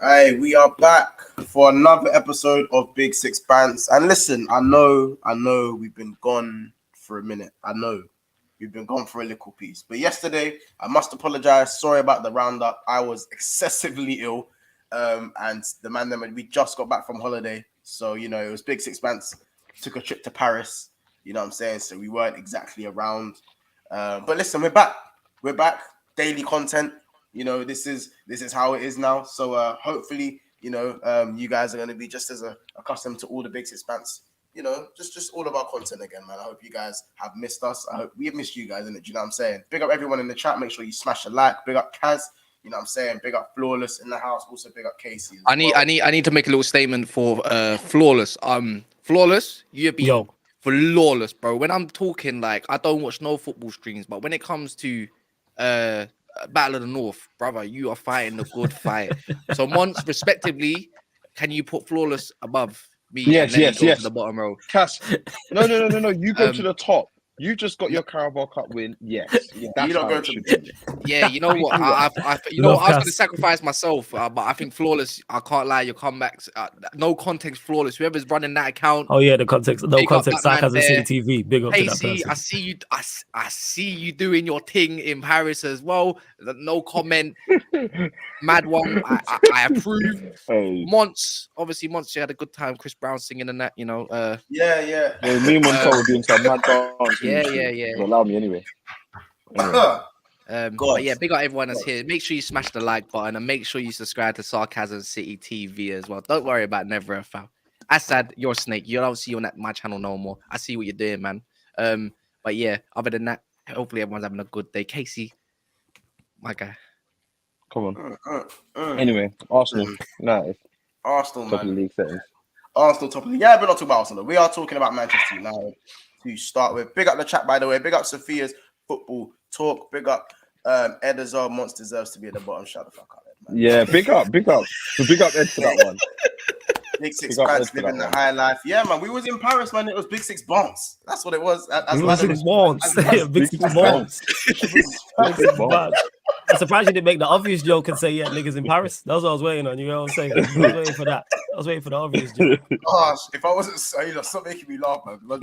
Hey, we are back for another episode of Big Six Bands. And listen, I know we've been gone for a minute. I know we've been gone for a little piece. But yesterday, I must apologize. Sorry about the roundup. I was excessively ill. And the man that we just got back from holiday. So, it was Big Six Bands. Took a trip to Paris. You know what I'm saying? So we weren't exactly around. But listen, we're back. We're back. Daily content. This is how it is now. So hopefully, you guys are going to be just as accustomed to all the Big Six Bands. Just all of our content again, man. I hope you guys have missed us. I hope we have missed you guys, innit? Do you know what I'm saying? Big up everyone in the chat. Make sure you smash a like. Big up Kaz. You know what I'm saying? Big up Flawless in the house. Also big up Casey. I need to make a little statement for Flawless. Flawless, you have been flawless, bro. When I'm talking, like, I don't watch no football streams, but when it comes to Battle of the North, brother, you are fighting a good fight. So, Mons, respectively, can you put Flawless above me? Yes. To the bottom row. Cass, no. You go to the top. You just got your Carabao Cup win. Yes, that's you don't go to the Yeah, you know what? I was going to sacrifice myself, but I think Flawless. I can't lie. Your comebacks, no context, Flawless. Whoever's running that account. Oh yeah, the context, no context. Sarcasm City TV. Big up to that person. I see you. I see you doing your thing in Paris as well. No comment. Mad one. I approve. Hey. Monts, you had a good time. Chris Brown singing and that. Yeah. Me and Montel were doing some mad dance. Yeah. Allow me anyway. But yeah, big up everyone that's here. Make sure you smash the like button and make sure you subscribe to Sarcasm City TV as well. Don't worry about Never a Foul. Asad, you're a snake. You don't see you on my channel no more. I see what you're doing, man. But yeah, other than that, hopefully everyone's having a good day. Casey, my guy. Come on. Anyway, Arsenal. Arsenal, top man. of the league settings. Arsenal top of the league. Yeah, we're not talking about Arsenal. We are talking about Manchester United to start with. Big up the chat, by the way. Big up Sophia's football talk. Big up Ed as well. Monts deserves to be at the bottom. Shut the fuck up, Ed, man. Yeah, big up. Big up Ed for that one. Big Six Bands living the high life. Yeah, man. We was in Paris, man. It was Big Six Bonds. That's what it was. Big Six Bonds. Big Six Bonds. I'm surprised you didn't make the obvious joke and say, yeah, niggas in Paris. That's what I was waiting on. You know what I'm saying? I was waiting for that. I was waiting for the obvious joke. Gosh, if I wasn't, stop making me laugh, man. I'm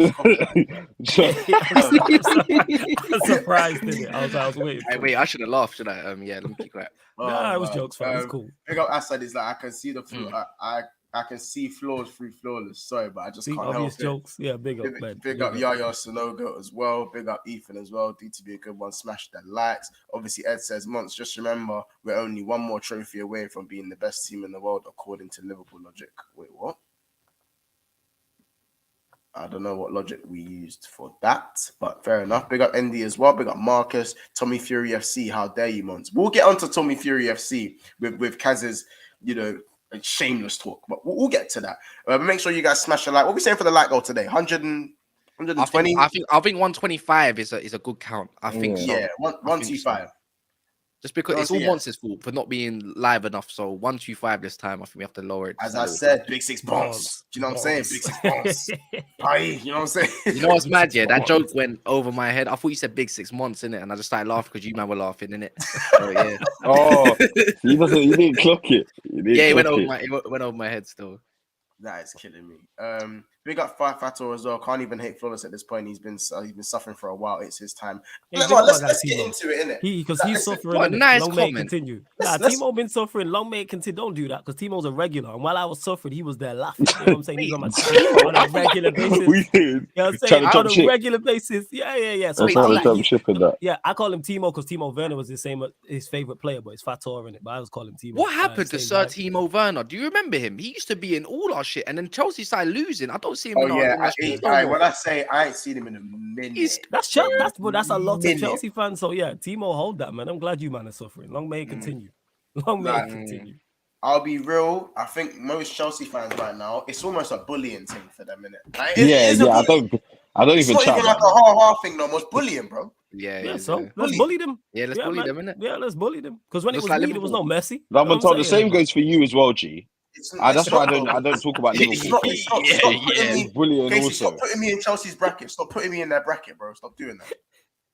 surprised, didn't it? I was waiting. Hey, wait, I should have laughed, should I? Yeah, let me keep quiet. Nah, it was jokes, fam. It's cool. Big up Asad is like, I can see the I can see flaws through Flawless. Sorry, but I just can't help jokes. Yeah, big up, man. Big up Yaya Sonogo as well. Big up Ethan as well. D to be a good one. Smash the likes. Obviously, Ed says, Monts, just remember, we're only one more trophy away from being the best team in the world, according to Liverpool logic. Wait, what? I don't know what logic we used for that, but fair enough. Big up Andy as well. Big up Marcus. Tommy Fury FC. How dare you, Monts? We'll get onto Tommy Fury FC with Kaz's, shameless talk, but we'll get to that. Make sure you guys smash a like. What are we saying for the like goal today? 120? I think 125 is a good count. I think so. Yeah, 125. Just because it's all Monster's fault for not being live enough. So 125 this time. I think we have to lower it. As I said, Big Six Bonds. Do you know what I'm saying? Big Six Bonds. You know what I'm saying? You know what's mad? Yeah, that joke went over my head. I thought you said Big 6 months in it, and I just started laughing because you man were laughing in it. So, yeah. You didn't clock it. It went over my head still. That is killing me. Big up Fator as well. Can't even hate Flawless at this point. He's been suffering for a while. It's his time. Let's get into it, innit? Because he's suffering. What a nice long comment. May continue. Timo been suffering. Long may it continue. Don't do that because Timo's a regular. And while I was suffering, he was there laughing. You know what I'm saying? He's on my team on a regular basis. We did. You know what I'm saying? On a regular basis. Yeah. So I call him Timo because Timo Werner was his favorite player, but it's Fator in it. But I was calling him Timo. What happened to Sir Timo Werner? Do you remember him? He used to be in all our shit, and then Chelsea started losing. I don't see him. When I say I ain't seen him in a minute. That's a lot of Chelsea fans. So yeah, Timo, hold that, man. I'm glad you man are suffering. Long may it continue. Long may it continue. I'll be real. I think most Chelsea fans right now, it's almost a bullying thing for them, innit? Like, I don't even. It's not even like a ha thing no more. It's bullying, bro. Let's bully them. Yeah, let's bully them, innit? Yeah, let's bully them. Because when it was me, there was no Messi. The same goes for you as well, G. That's why I don't talk about Liverpool. Stop putting me in Chelsea's bracket. Stop putting me in their bracket, bro. Stop doing that.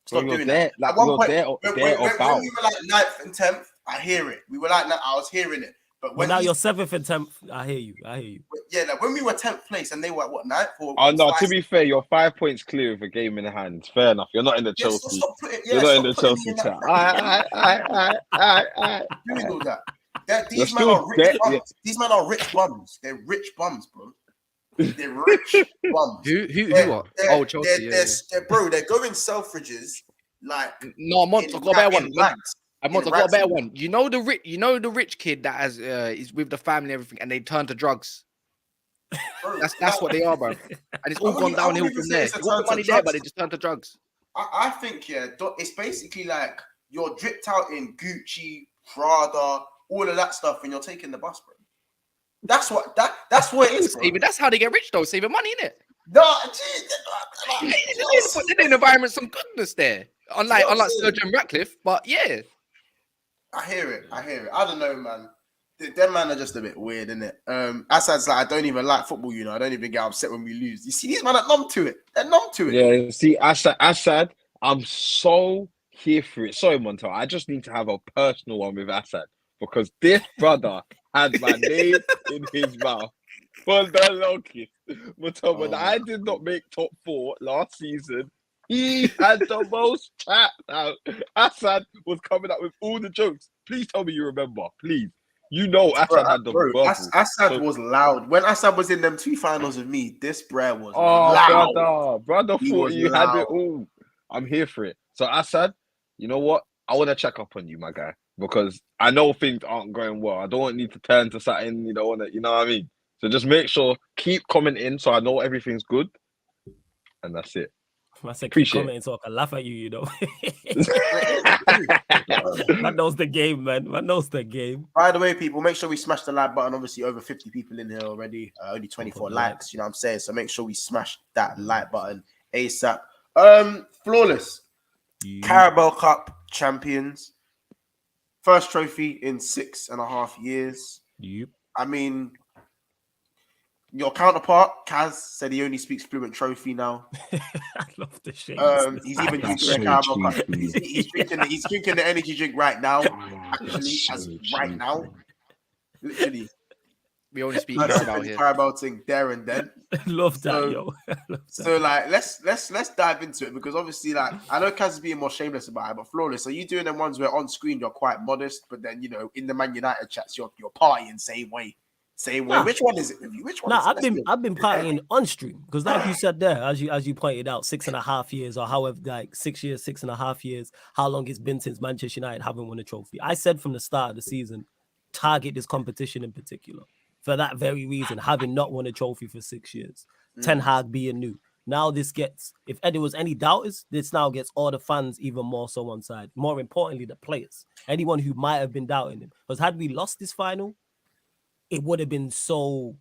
Stop doing that. Like, at one point, when we were like 9th and 10th, I hear it. We were like, I was hearing it. But now you're 7th and 10th. I hear you. Yeah, like when we were 10th place and they were what, 9th? Oh no, to be fair, you're 5 points clear of a game in hand. Fair enough. You're not in the Chelsea. You're not in the Chelsea chat. Doing all that. These men are rich bums. These men are rich bums. They're rich bums, bro. They're rich bums. Who what? Oh, Chelsea. Bro, they're going Selfridges like. No, Mont, I got a better one. I got a better one. You know the rich kid that has is with the family and everything, and they turn to drugs. Bro, that's what they are, bro. And it's all gone downhill from there. They got the money there, but they just turn to drugs. I think it's basically like you're dripped out in Gucci, Prada, all of that stuff, and you're taking the bus, bro. That's what it is, bro. That's how they get rich, though. Saving money, innit? No, they're in environment some goodness there. Unlike Sir John Ratcliffe, but yeah. I hear it. I don't know, man. Them man are just a bit weird, innit? Assad's like, I don't even like football, you know. I don't even get upset when we lose. You see, these men are numb to it. They're numb to it. Yeah, see, Assad, I'm so here for it. Sorry, Montel. I just need to have a personal one with Assad because this brother had my name in his mouth for the longest. Montel, when I did not make top 4 last season, he had the most chat out. Assad was coming up with all the jokes. Please tell me you remember. Please. You know Assad had the verbal. Assad was loud. When Assad was in them 2 finals with me, this bro was loud. Brother thought you had it all. I'm here for it. So Assad, you know what? I want to check up on you, my guy, because I know things aren't going well. I don't need to turn to something, you know what I mean? So just make sure, keep commenting so I know everything's good. And that's it. I said keep commenting so I can laugh at you, you know. Man knows the game, man. Man knows the game. By the way, people, make sure we smash the like button. Obviously, over 50 people in here already. Only 24 likes, you know what I'm saying? So make sure we smash that like button ASAP. Flawless. Carabao Cup champions. First trophy in 6.5 years. Yep. I mean, your counterpart, Kaz, said he only speaks fluent trophy now. I love the shit. He's even drinking Carabao Cup. He's drinking the energy drink right now. Actually, right now. Literally. We only speak Carabao here. Carabao thing there and then. Love that, yo. Love that. So like, let's dive into it because obviously, like, I know Kaz is being more shameless about it, but Flawless, are you doing them ones where on screen you're quite modest, but then you know in the Man United chats you're partying same way? Nah. Which one is it? Which one? I've been partying on stream because, like you said there, as you pointed out, 6.5 years or however, like 6 years, 6.5 years, how long it's been since Manchester United haven't won a trophy. I said from the start of the season, target this competition in particular for that very reason, having not won a trophy for 6 years. Ten Hag being new. Now this gets, if there was any doubters, this now gets all the fans even more so on side. More importantly, the players, anyone who might have been doubting him, because had we lost this final, it could have been so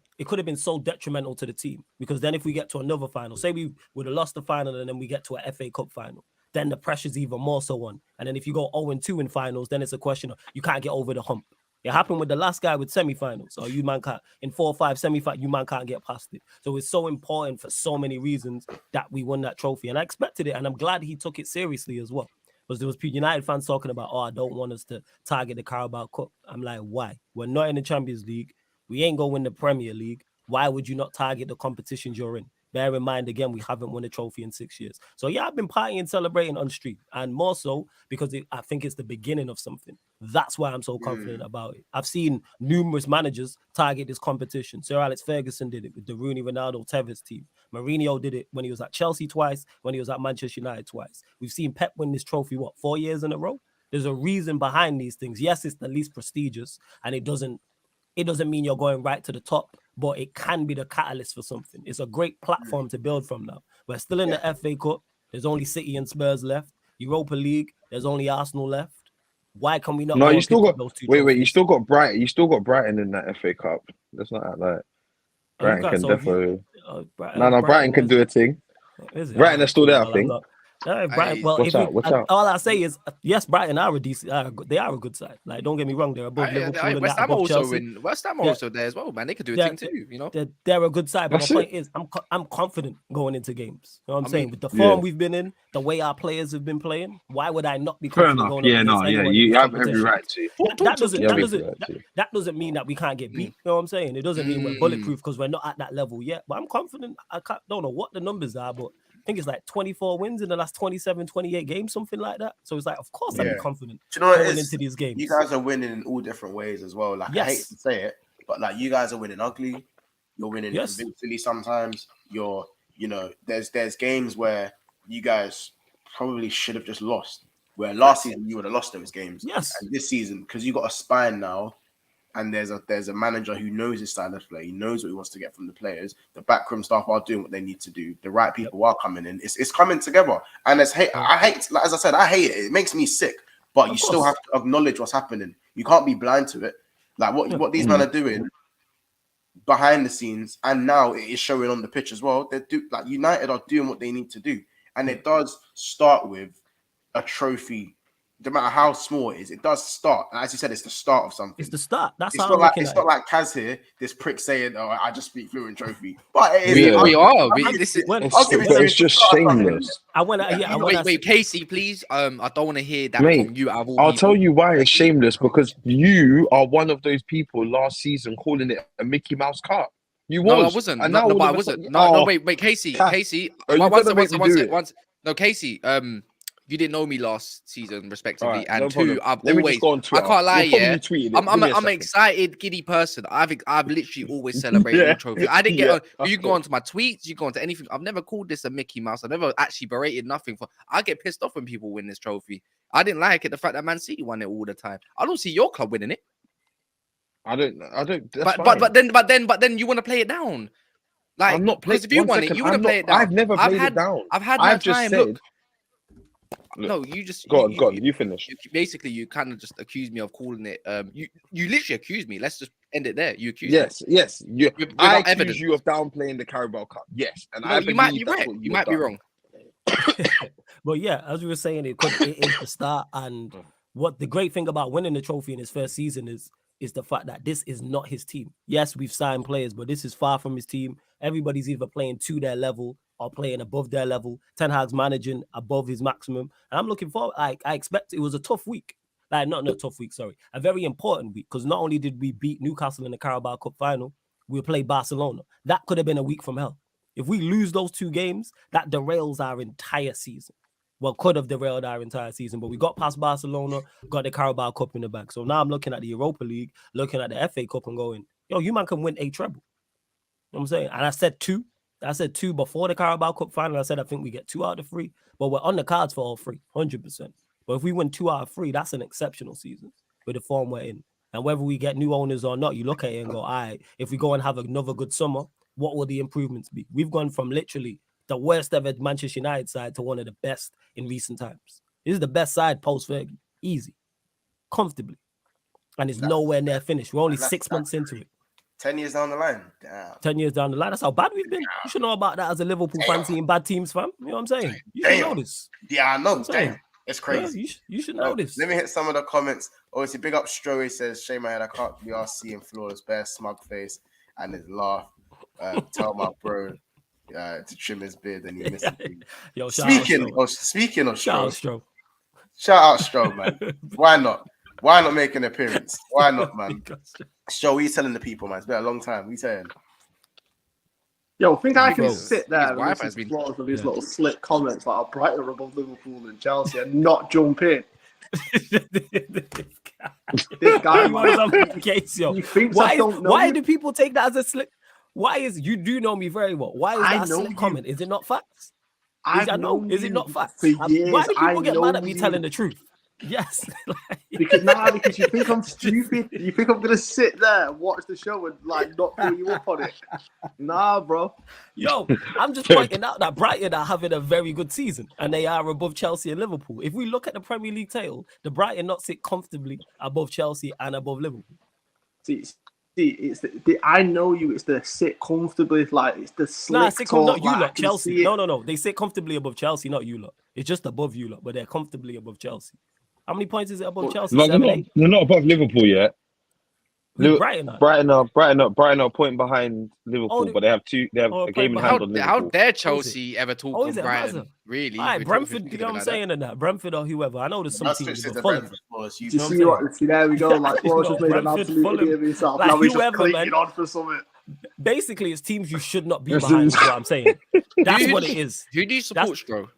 detrimental to the team because then if we get to another final, say we would have lost the final and then we get to a FA Cup final, then the pressure's even more so on. And then if you go 0-2 in finals, then it's a question of you can't get over the hump. It happened with the last guy with semi-finals. Or you man can't, in 4 or 5 semi-finals, you man can't get past it. So it's so important for so many reasons that we won that trophy. And I expected it, and I'm glad he took it seriously as well. Because there was United fans talking about, I don't want us to target the Carabao Cup. I'm like, why? We're not in the Champions League. We ain't going to win the Premier League. Why would you not target the competitions you're in? Bear in mind, again, we haven't won a trophy in 6 years. So, yeah, I've been partying and celebrating on stream. And more so because I think it's the beginning of something. That's why I'm so confident about it. I've seen numerous managers target this competition. Sir Alex Ferguson did it with the Rooney, Ronaldo, Tevez team. Mourinho did it when he was at Chelsea twice, when he was at Manchester United twice. We've seen Pep win this trophy, 4 years in a row? There's a reason behind these things. Yes, it's the least prestigious, and it doesn't mean you're going right to the top, but it can be the catalyst for something. It's a great platform to build from now. We're still in the FA Cup. There's only City and Spurs left. Europa League, there's only Arsenal left. Why can we not? No, you still got those two. Wait. You still got Brighton. You still got Brighton in that FA Cup. That's not like Brighton can definitely. Brighton can do a thing. Is it? Brighton are still there, I think. Brighton. Well, Watch out. all I say is yes, Brighton are a decent. They are a good side. Like, don't get me wrong, they're above Liverpool and West that Ham above also Chelsea. win. West Ham also there as well, man. They could do a thing too, you know. They're a good side, but That's my point is, I'm confident going into games. You know what I'm saying? mean, With the form we've been in, the way our players have been playing, why would I not be Fair confident enough. going up against anyone in You this have every competition? right to. That doesn't mean that we can't get beat. You know what I'm saying? It doesn't mean we're bulletproof because we're not at that level yet. But I'm confident. Don't know what the numbers are, but I think it's like 24 wins in the last 27, 28 games, something like that. So it's like, of course, I'd be confident going into these games. You guys are winning in all different ways as well. Like, I hate to say it, but like, you guys are winning ugly. You're winning convincingly sometimes. There's games where you guys probably should have just lost. Where last season you would have lost those games. Yes. And this season, because you got a spine now, and there's a manager who knows his style of play. He knows what he wants to get from the players. The backroom staff are doing what they need to do. The right people are coming in. It's coming together. And I hate, like, as I said, I hate it. It makes me sick. But you still have to acknowledge what's happening. You can't be blind to it. Like what these men are doing behind the scenes, and now it is showing on the pitch as well. United are doing what they need to do, and it does start with a trophy. No matter how small it is, it does start. And as you said, it's the start of something. It's the start. That's how it's not like Kaz here, this prick saying, "Oh, I just speak fluent trophy." But it is. We are. It's just shameless. Wait, Casey, please. I don't want to hear that from you. I'll tell you why it's shameless, because you are one of those people last season calling it a Mickey Mouse Cup. You was. No, I wasn't. I wasn't. No, wait, Casey. Casey. Once. No, Casey. You didn't know me last season, respectively, right, and no two, problem. I can't lie, I'm an excited, giddy person. I've literally always celebrated trophies. I didn't get on. You can go onto my tweets, you go onto anything. I've never called this a Mickey Mouse. I've never actually berated nothing for. I get pissed off when people win this trophy. I didn't like it. The fact that Man City won it all the time. I don't see your club winning it. I don't. But then you want to play it down. Like, I'm not playing. If you won it, you want to play it down. I've never played it down. I've had my time. Look. No, you just go on. You finish. You kind of just accused me of calling it. You literally accused me. Let's just end it there. You accused me. Yes. I accuse evidence. you of downplaying the Carabao Cup. Yes, and you might be right. You might be wrong. But yeah, as we were saying, it is the start. And what the great thing about winning the trophy in his first season is the fact that this is not his team. Yes, we've signed players, but this is far from his team. Everybody's either playing to their level or playing above their level. Ten Hag's managing above his maximum. And I'm looking forward. I expect it was a tough week. Like, not a tough week, sorry. A very important week, because not only did we beat Newcastle in the Carabao Cup final, we played Barcelona. That could have been a week from hell. If we lose those two games, that derails our entire season. Well, could have derailed our entire season, but we got past Barcelona, got the Carabao Cup in the bag. So now I'm looking at the Europa League, looking at the FA Cup and going, yo, you man can win a treble. You know what I'm saying? And I said two before the Carabao Cup final. I said I think we get 2 out of 3, but we're on the cards for all 3, 100%. But if we win 2 out of 3, that's an exceptional season with the form we're in. And whether we get new owners or not, you look at it and go, all right, if we go and have another good summer, what will the improvements be? We've gone from literally the worst ever Manchester United side to one of the best in recent times. This is the best side post-Fergie. Easy. Comfortably. And it's nowhere near finished. We're only 6 months into it. 10 years down the line. Damn. 10 years down the line. That's how bad we've been. You should know about that as a Liverpool fan seeing bad teams, fam. You know what I'm saying? You should know this. Yeah, I know. Damn. It's crazy. Yeah, you should know this. Let me hit some of the comments. Obviously, big up Stroey says, shame my head, I can't be asked seeing Flawless bare smug face and his laugh. Tell my bro to trim his beard and he missed it. Yo, speaking of Stroh. Shout out Stroh, man. Why not? Why not make an appearance? Why not, man? Stroh, what are you telling the people, man? It's been a long time. What are you saying? Yo, think I can sit there and with his little slick comments like, Brighton are above Liverpool and Chelsea and not jump in. This guy, why do people take that as a slick? Why is you do know me very well? Why is that a slick comment? Is it not facts? Is it not facts? Why do people get mad at me telling the truth? Yes. because you think I'm stupid. You think I'm gonna sit there and watch the show and like not pull you up on it. Nah, bro. Yo, I'm just pointing out that Brighton are having a very good season and they are above Chelsea and Liverpool. If we look at the Premier League table, the Brighton not sit comfortably above Chelsea and above Liverpool. See, it's the I know you. It's the sit comfortably, like it's the slick talk. Not you lot, Chelsea. No. They sit comfortably above Chelsea, not you lot. It's just above you lot, but they're comfortably above Chelsea. How many points is it above Chelsea? No, 7, 8? they're not above Liverpool yet. Brighton are. Brighton are a point behind Liverpool, but they have a game in hand on How Liverpool. dare Chelsea ever talk is on it? Brighton? Really? All right, We're Brentford, talking you know what I'm like saying, and that Brentford or whoever. I know there's some That's teams, switched but to Fulham. Brentford for us. You Do you see what? See, there we go. Like, Flores just made an Brentford, absolute Fulham, idiot of himself. like Now he's just whoever, clinging man. on for something. Basically, it's teams you should not be behind. Is what I'm saying. That's what it is. Who do you support, Stro?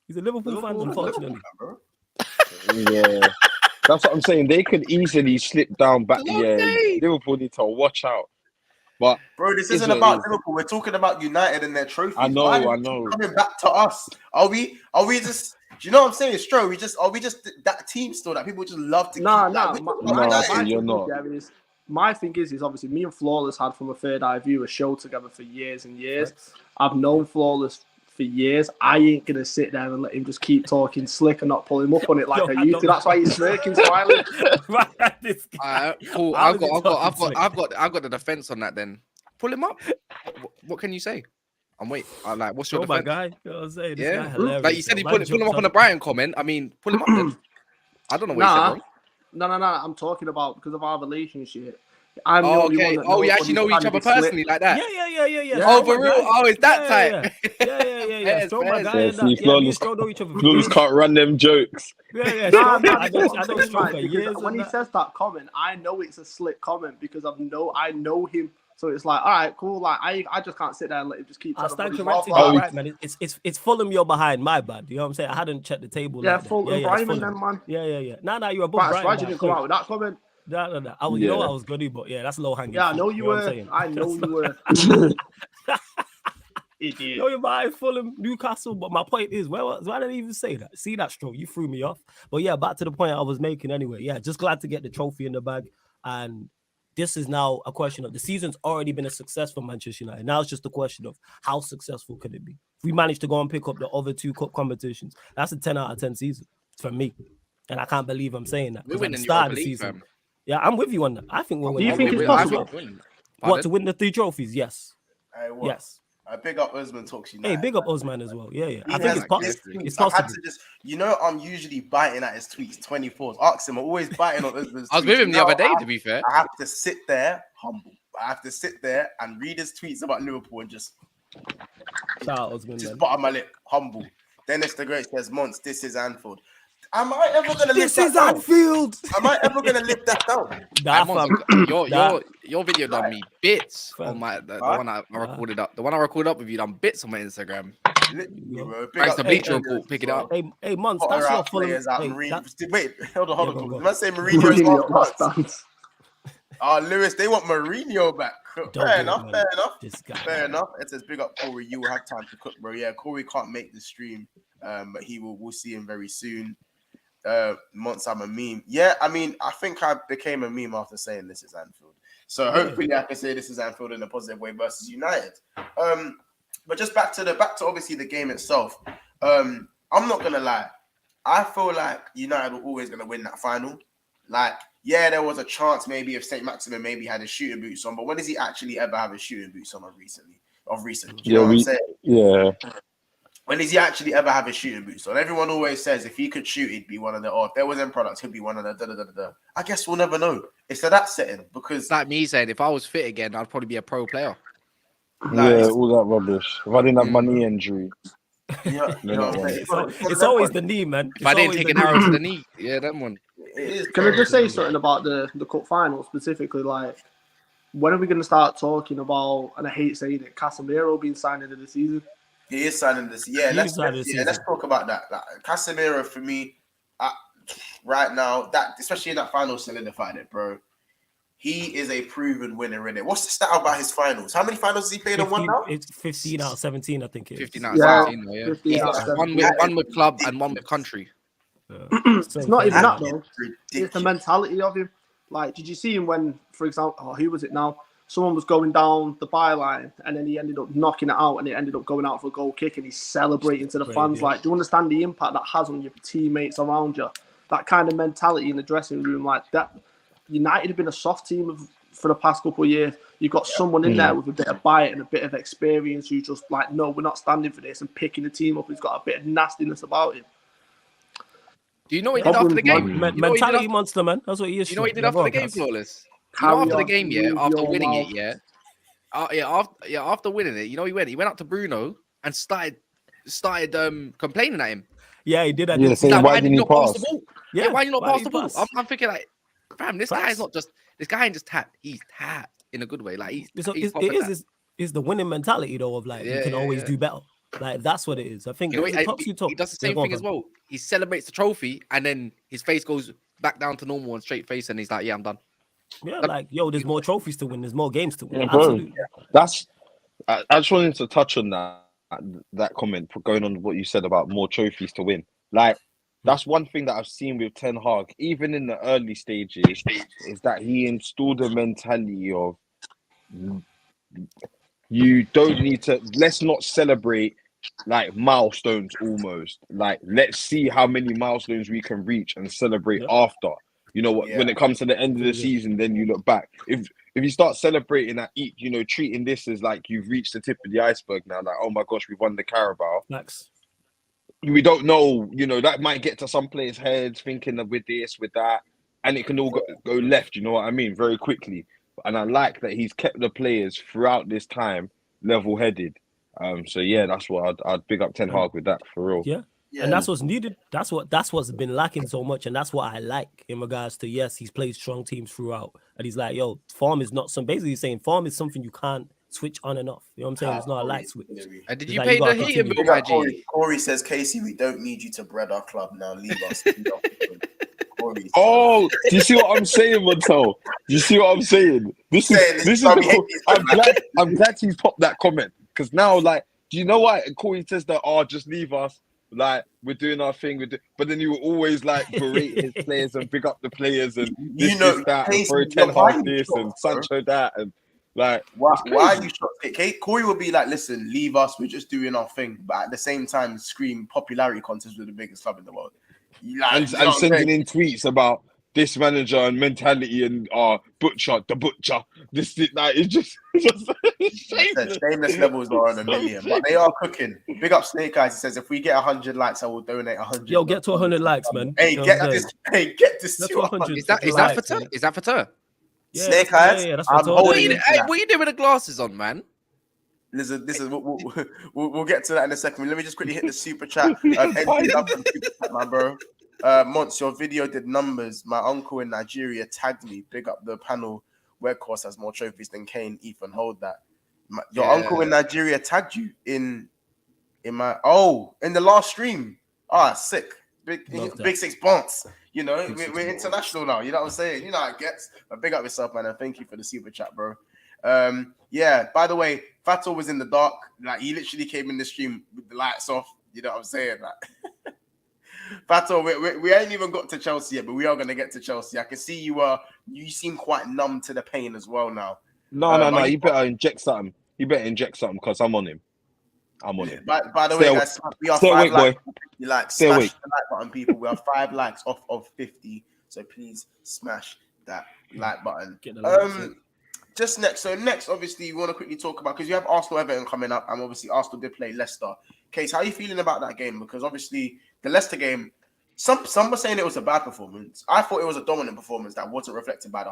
He's a Liverpool fan, unfortunately. Yeah, that's what I'm saying. They could easily slip down back. Yeah, Liverpool need to watch out. But bro, this isn't about Liverpool. We're talking about United and their trophies. I know. Coming back to us. Are we just? Do you know what I'm saying, Stro? Are we just that team still that people just love to keep? You're not. My thing is obviously me and Flawless had from a third eye view a show together for years and years. I've known Flawless for years. I ain't gonna sit there and let him just keep talking slick and not pull him up on it like I used to. That's why he's smirking, smiling. Cool. I've got the defense on that. Then pull him up. What can you say? I'm waiting. What's your defense? My guy. You know what I'm saying? This guy Yeah, hilarious, like you said, he pull him up on the Brighton comment. I mean, pull him up. Then. I don't know what he said, bro. No. I'm talking about because of our relationship. I'm the only one that you actually know each other personally like that? Yeah. Oh, for real? Oh, it's that type. Yeah. Throw my guy in that. See, Flawless can't run them jokes. Yeah. I don't stroke for years. When he says that comment, I know it's a slick comment because I know him. So it's like, all right, cool. Like I just can't sit there and let him just keep. I stand corrected. Right, man. It's Fulham. You're behind. My bad. You know what I'm saying? I hadn't checked the table. Yeah, Fulham, Brighton, then, man. Yeah. Nah, you're above Brighton. Why didn't you come out with that comment? No. I was good, but yeah, that's low hanging. Yeah, I know you were. I know you were. Idiot. No, you're behind Fulham, Newcastle. But my point is, why did I even say that? See that stroke? You threw me off. But yeah, back to the point I was making anyway. Yeah, just glad to get the trophy in the bag. And this is now a question of the season's already been a success for Manchester United. Now it's just a question of how successful could it be? If we manage to go and pick up the other 2 cup competitions, that's a 10 out of 10 season for me. And I can't believe I'm saying that. We're winning the start of the season. Fam. Yeah, I'm with you on that. I think we're winning. Do you think it's possible? What, to win the 3 trophies? Yes. Yes. Big up Usman Talks United. Hey, big up Usman as well. Yeah. I think it's possible. I've had to just, I'm usually biting at his tweets 24s. Ask him, I'm always biting on Usman's tweets. I was with him the other day, to be fair. I have to sit there humble. I have to sit there and read his tweets about Liverpool and just bottom my lip, humble. Dennis the Great says, Monts, this is Anfield. Am I ever going to lift that down? Anfield. Am I ever going to lift that down? Your video done me bits on the one I recorded up. The one I recorded up with you done bits on my Instagram. Thanks to Bleacher Report, pick it up. Hey, Monts, that's your Fulham. Wait, hold on. Am I saying Mourinho's last? Lewis, they want Mourinho back. Fair enough. Fair enough. It says, big up Corey. You will have time to cook, bro. Yeah, Corey can't make the stream, but we'll see him very soon. Months I'm a meme. Yeah, I mean, I think I became a meme after saying this is Anfield. So hopefully I can say this is Anfield in a positive way versus United. But just back to obviously the game itself. I'm not gonna lie. I feel like United were always gonna win that final. Like, yeah, there was a chance maybe if St. Maximin maybe had his shooting boots on, but when does he actually ever have his shooting boots on recently? You know what I'm saying? Yeah. When does he actually ever have his shooting boots on? Everyone always says if he could shoot, he'd be one of the, or if there was end products, he'd be one of the I guess we'll never know. It's to that setting because it's like me saying if I was fit again, I'd probably be a pro player. All that rubbish. If I didn't have my knee injury. Yeah, it's always the knee, man. If I didn't take an arrow to the knee, that one. Can I just say something about the cup final specifically? Like, when are we going to start talking about, and I hate saying it, Casemiro being signed into the season? He is signing this. Yeah, let's talk about that. Casemiro for me, right now, that especially in that final solidified it, bro. He is a proven winner in it. What's the stat about his finals? How many finals has he played in one now? It's 15 out of 17, I think. 15 out of 17, yeah. One with club and one with country. It's not even that though. It's the mentality of him. Like, did you see him when, for example, who was it now? Someone was going down the byline and then he ended up knocking it out and it ended up going out for a goal kick and he's celebrating to the fans. Like, do you understand the impact that has on your teammates around you? That kind of mentality in the dressing room, like that. United have been a soft team for the past couple of years. You've got someone in there with a bit of bite and a bit of experience who's just like, no, we're not standing for this, and picking the team up. Who's got a bit of nastiness about him. Do you know what he did after the game? Mentality monster, man. That's what he is. You know what he did after the game, Flawless? Carry After the on, game, move after your winning mouth. it, after winning it, you know, he went up to Bruno and started complaining at him. Yeah, he did. Yeah, saying, why didn't you pass? The ball? Yeah, why did you not pass the ball? I'm thinking like, fam, this guy ain't just tapped. He's tapped in a good way. Like it's the winning mentality though of like you can always do better. Like that's what it is. I think he does the same thing as well. He celebrates the trophy and then his face goes back down to normal and straight face, and he's like, "Yeah, I'm done." Yeah, like yo, there's more trophies to win. There's more games to win. Yeah, Absolutely. I just wanted to touch on that comment going on what you said about more trophies to win. Like that's one thing that I've seen with Ten Hag, even in the early stages, is that he installed a mentality of you don't need to. Let's not celebrate like milestones almost. Like let's see how many milestones we can reach and celebrate after. You know what? When it comes to the end of the season, then you look back. If you start celebrating at each, you know, treating this as like you've reached the tip of the iceberg now, like oh my gosh, we've won the Carabao. Max. We don't know, you know, that might get to some players' heads thinking that with this, with that, and it can all go left. You know what I mean? Very quickly. And I like that he's kept the players throughout this time level-headed. So yeah, that's what I'd big up Ten Hag with that for real. Yeah. And that's what's needed. That's what's been lacking so much, and that's what I like in regards to he's played strong teams throughout, and he's like, yo, form is not some. Basically, he's saying form is something you can't switch on and off. You know what I'm saying? It's not a light switch. Did you pay the heating bill, my G? Corey says, Casey, we don't need you to bread our club now. Leave us. Oh, do you see what I'm saying, Montel? Do you see what I'm saying? This is I'm glad he's popped that comment because now, like, do you know why Corey says that? Oh, just leave us. Like we're doing our thing, but then you were always like berate his players and big up the players and this that and throw Ten Hag this and Sancho that and like why are you shocked? Corey will be like, listen, leave us, we're just doing our thing, but at the same time scream popularity contest with the biggest club in the world. Like, and sending in tweets about this manager and mentality and butcher. This like it's just shameless levels are on a million, but they are cooking. Big up Snake Eyes. He says if we get 100 likes, I will donate 100. Yo, get to 100 likes, man. Hey, get this to 100. Is that for Tur? Is that for Tur? Yeah, Snake Eyes. Yeah, that's what are you doing with the glasses on, man? Listen, we'll get to that in a second. Let me just quickly hit the super chat. Super chat, man, bro. Mons, your video did numbers. My uncle in Nigeria tagged me. Big up the panel. Weghorst has more trophies than Kane. Ethan, hold that. Your uncle in Nigeria tagged you in the last stream. Sick. Big six bonds. You know, we're international now. You know what I'm saying? You know how it gets. But big up yourself, man, and thank you for the super chat, bro. By the way, Fato was in the dark. Like he literally came in the stream with the lights off. You know what I'm saying? Like, Fato, we ain't even got to Chelsea yet, but we are gonna get to Chelsea. I can see you seem quite numb to the pain as well now. No. You better inject something. You better inject something because I'm on him. By the way, guys, we are 5 likes. You like smash the like button, people. We are 5 likes off of 50. So please smash that like button. Just next. So next, obviously, you want to quickly talk about because you have Arsenal Everton coming up, and obviously Arsenal did play Leicester. Case, how are you feeling about that game? Because obviously the Leicester game, some were saying it was a bad performance. I thought it was a dominant performance that wasn't reflected by the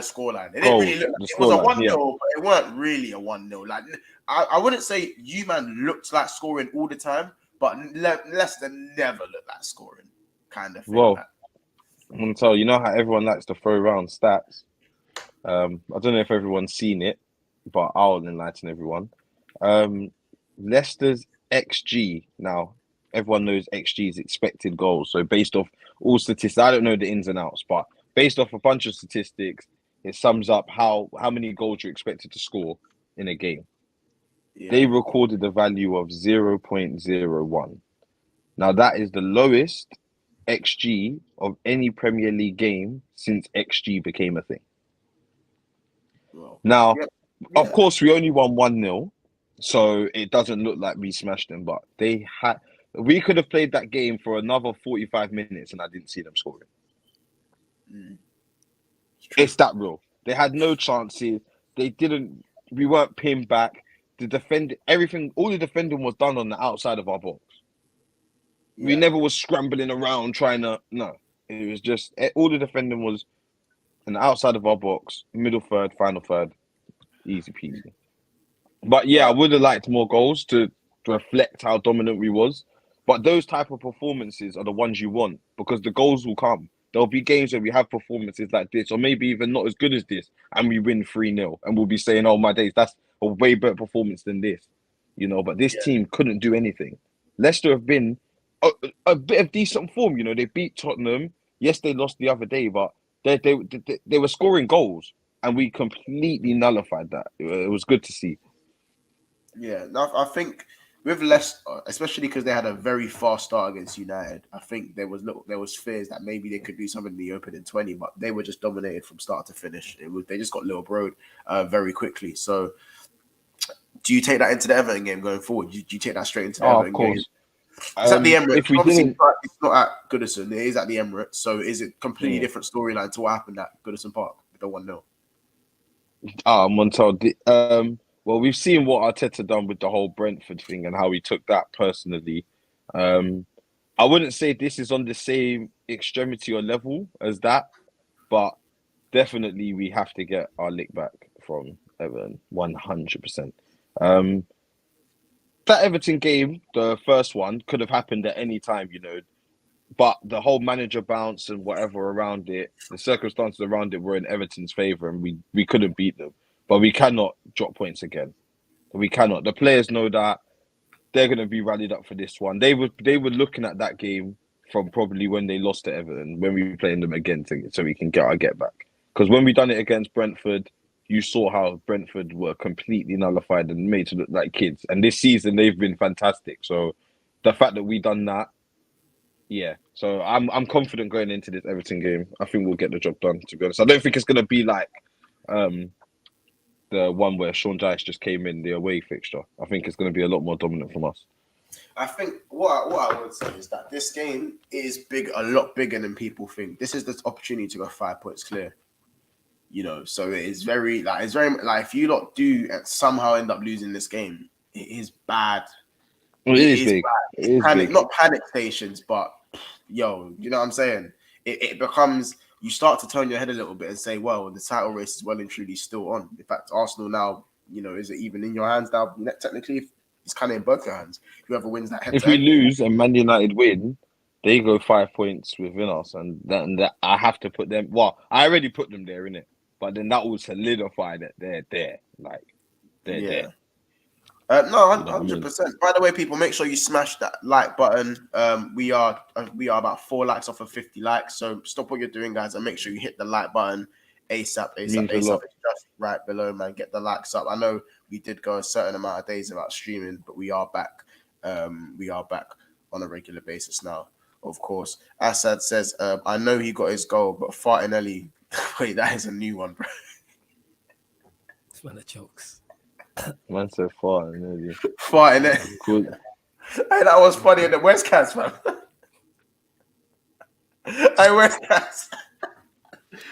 scoreline. It didn't really look like it was a 1-0, but it weren't really a 1-0. Like I wouldn't say you man looked like scoring all the time, but Leicester never looked like scoring kind of thing. Well, I'm gonna tell you know how everyone likes to throw around stats. I don't know if everyone's seen it, but I'll enlighten everyone. Leicester's XG now. Everyone knows XG is expected goals. So based off all statistics, I don't know the ins and outs, but based off a bunch of statistics, it sums up how many goals you're expected to score in a game. Yeah. They recorded a value of 0.01. Now that is the lowest XG of any Premier League game since XG became a thing. Now, of course, we only won 1-0, so it doesn't look like we smashed them. But we could have played that game for another 45 minutes, and I didn't see them scoring. It's that real. They had no chances. They didn't. We weren't pinned back. The everything, all the defending was done on the outside of our box. Yeah. We never was scrambling around trying to. No, it was just all the defending was on the outside of our box, middle third, final third, easy peasy. But yeah, I would have liked more goals to reflect how dominant we was. But those type of performances are the ones you want because the goals will come. There'll be games where we have performances like this, or maybe even not as good as this, and we win 3-0, and we'll be saying, "Oh my days, that's a way better performance than this," you know. But this team couldn't do anything. Leicester have been a bit of decent form, you know. They beat Tottenham. Yes, they lost the other day, but they were scoring goals, and we completely nullified that. It was good to see. Yeah, I think with Leicester, especially because they had a very fast start against United, I think there was fears that maybe they could do something in the opening 20, but they were just dominated from start to finish. They just got Little Broad very quickly. So, do you take that into the Everton game going forward? Do you take that straight into the Everton of course. game? It's at the Emirates. If we Obviously, didn't, it's not at Goodison. It is at the Emirates. So, is it completely different storyline to what happened at Goodison Park with the 1-0? Montel. Well, we've seen what Arteta done with the whole Brentford thing and how he took that personally. I wouldn't say this is on the same extremity or level as that, but definitely we have to get our lick back from Everton 100%. That Everton game, the first one, could have happened at any time, you know, but the whole manager bounce and whatever around it, the circumstances around it were in Everton's favour, and we couldn't beat them. But we cannot drop points again. We cannot. The players know that they're going to be rallied up for this one. They were looking at that game from probably when they lost to Everton, when we were playing them again, so we can get our get back. Because when we done it against Brentford, you saw how Brentford were completely nullified and made to look like kids. And this season, they've been fantastic. So the fact that we done that, yeah. So I'm confident going into this Everton game. I think we'll get the job done, to be honest. I don't think it's going to be like the one where Sean Dyche just came in, the away fixture. I think it's going to be a lot more dominant from us. I think what I would say is that this game is a lot bigger than people think. This is the opportunity to go 5 points clear. You know, so it's very if you lot do somehow end up losing this game, it is bad. Well, it is big. Bad. It is panic, big. Not panic stations, but you know what I'm saying? It becomes, you start to turn your head a little bit and say, well, the title race is well and truly still on. In fact, Arsenal now, you know, is it even in your hands now? Technically, it's kind of in both your hands. Whoever wins that If we lose and Man United win, they go 5 points within us, and that I have to put them. Well, I already put them there, innit? But then that will solidify that they're there. Like, they're there. No, 100%. By the way, people, make sure you smash that like button. We are about 4 likes off of 50 likes. So stop what you're doing, guys, and make sure you hit the like button ASAP. It's just right below, man. Get the likes up. I know we did go a certain amount of days without streaming, but we are back. We are back on a regular basis now, of course. Assad says, I know he got his goal, but Fartinelli. Wait, that is a new one, bro. It's one of jokes. Man said Fartinelli. Fartinelli. Cool. Hey, that was funny. And where's Kaz, man? Hey, where's Kaz?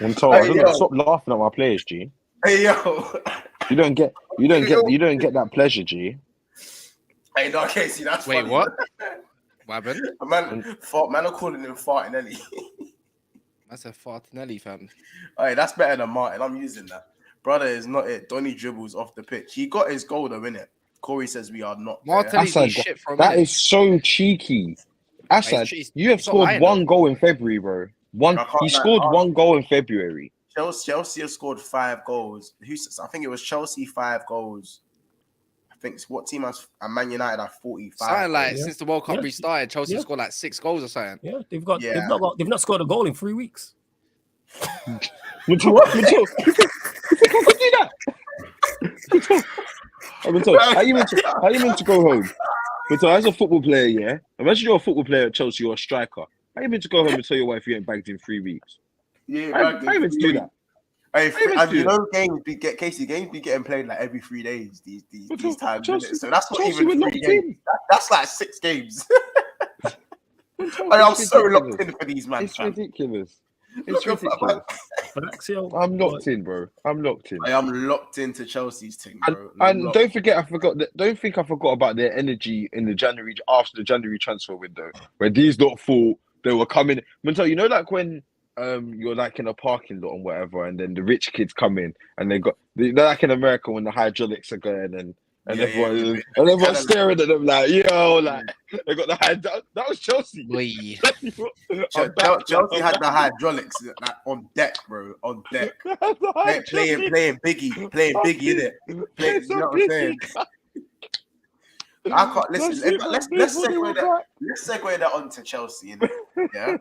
I'm told. I don't stop laughing at my players, G. Hey, yo. You don't get that pleasure, G. Hey, no, Casey, that's Wait, funny. what? What happened? Man are calling him Fartinelli. That's a Fartinelli, fam. Hey, that's better than Martin. I'm using that. Brother is not it. Donny dribbles off the pitch. He got his goal though, innit? Corey says we are not. Martinelli shit for a that minute. is so cheeky. Assad, you have scored one goal in February, bro. He scored one goal in February. Chelsea have scored 5 goals. I think it was Chelsea 5 goals. I think what team has Man United have 45. Something like since the World Cup restarted, Chelsea scored like 6 goals or something. Yeah, they've not scored a goal in 3 weeks. What? You can do that. How you meant to go home? But as a football player, yeah. Imagine you're a football player at Chelsea, you're a striker. How you meant to go home and tell your wife you ain't bagged in 3 weeks? Yeah, how you meant to do that? Hey, you know, games be getting played like every 3 days. These times, Chelsea, so that's not Chelsea even 3 games. That's like 6 games. I'm so locked in for these, man. It's ridiculous. It's ridiculous. Facts, yo. I'm locked in, bro. I'm locked in. I am locked into Chelsea's team, bro. And don't forget, don't think I forgot about their energy in the January after the January transfer window, where these lot thought they were coming. Mental, you know, like when you're like in a parking lot and whatever, and then the rich kids come in and they're like in America when the hydraulics are going and everyone's staring at them like, yo, like they got the that was Chelsea. Chelsea had the hydraulics like, on deck, bro, on deck. playing Biggie, innit? You know what I'm saying? I can't listen. Let's segue that onto Chelsea, innit? Yeah,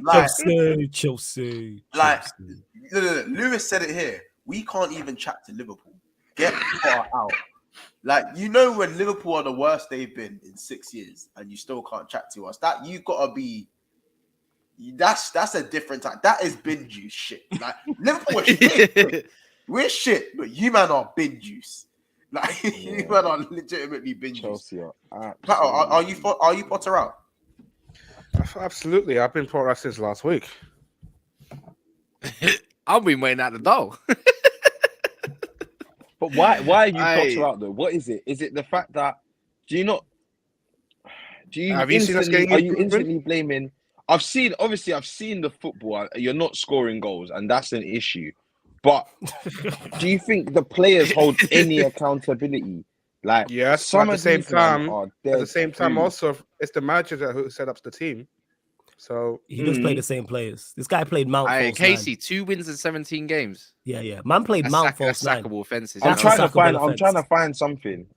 like, Chelsea. Like, Lewis said it here. We can't even chat to Liverpool. Get far out. Like, you know, when Liverpool are the worst they've been in 6 years, and you still can't chat to us. That you gotta be. That's a different time. That is bin juice shit. Like, Liverpool are shit. We're shit, but you man are bin juice. Like, you man are legitimately bin juice. Are you Potter out? Absolutely, I've been Potter out since last week. I've been waiting at the door. But why are you Potter out though? What is it? Is it the fact that are you instantly blaming? I've seen the football. You're not scoring goals, and that's an issue. But do you think the players hold any accountability? Like, yes, some at the same time, free. also it's the manager who set up the team. So he does play the same players. This guy played Mount. Casey, 2 wins in 17 games. Yeah. Man played Mount false nine. Sackable offenses. I'm trying to find something.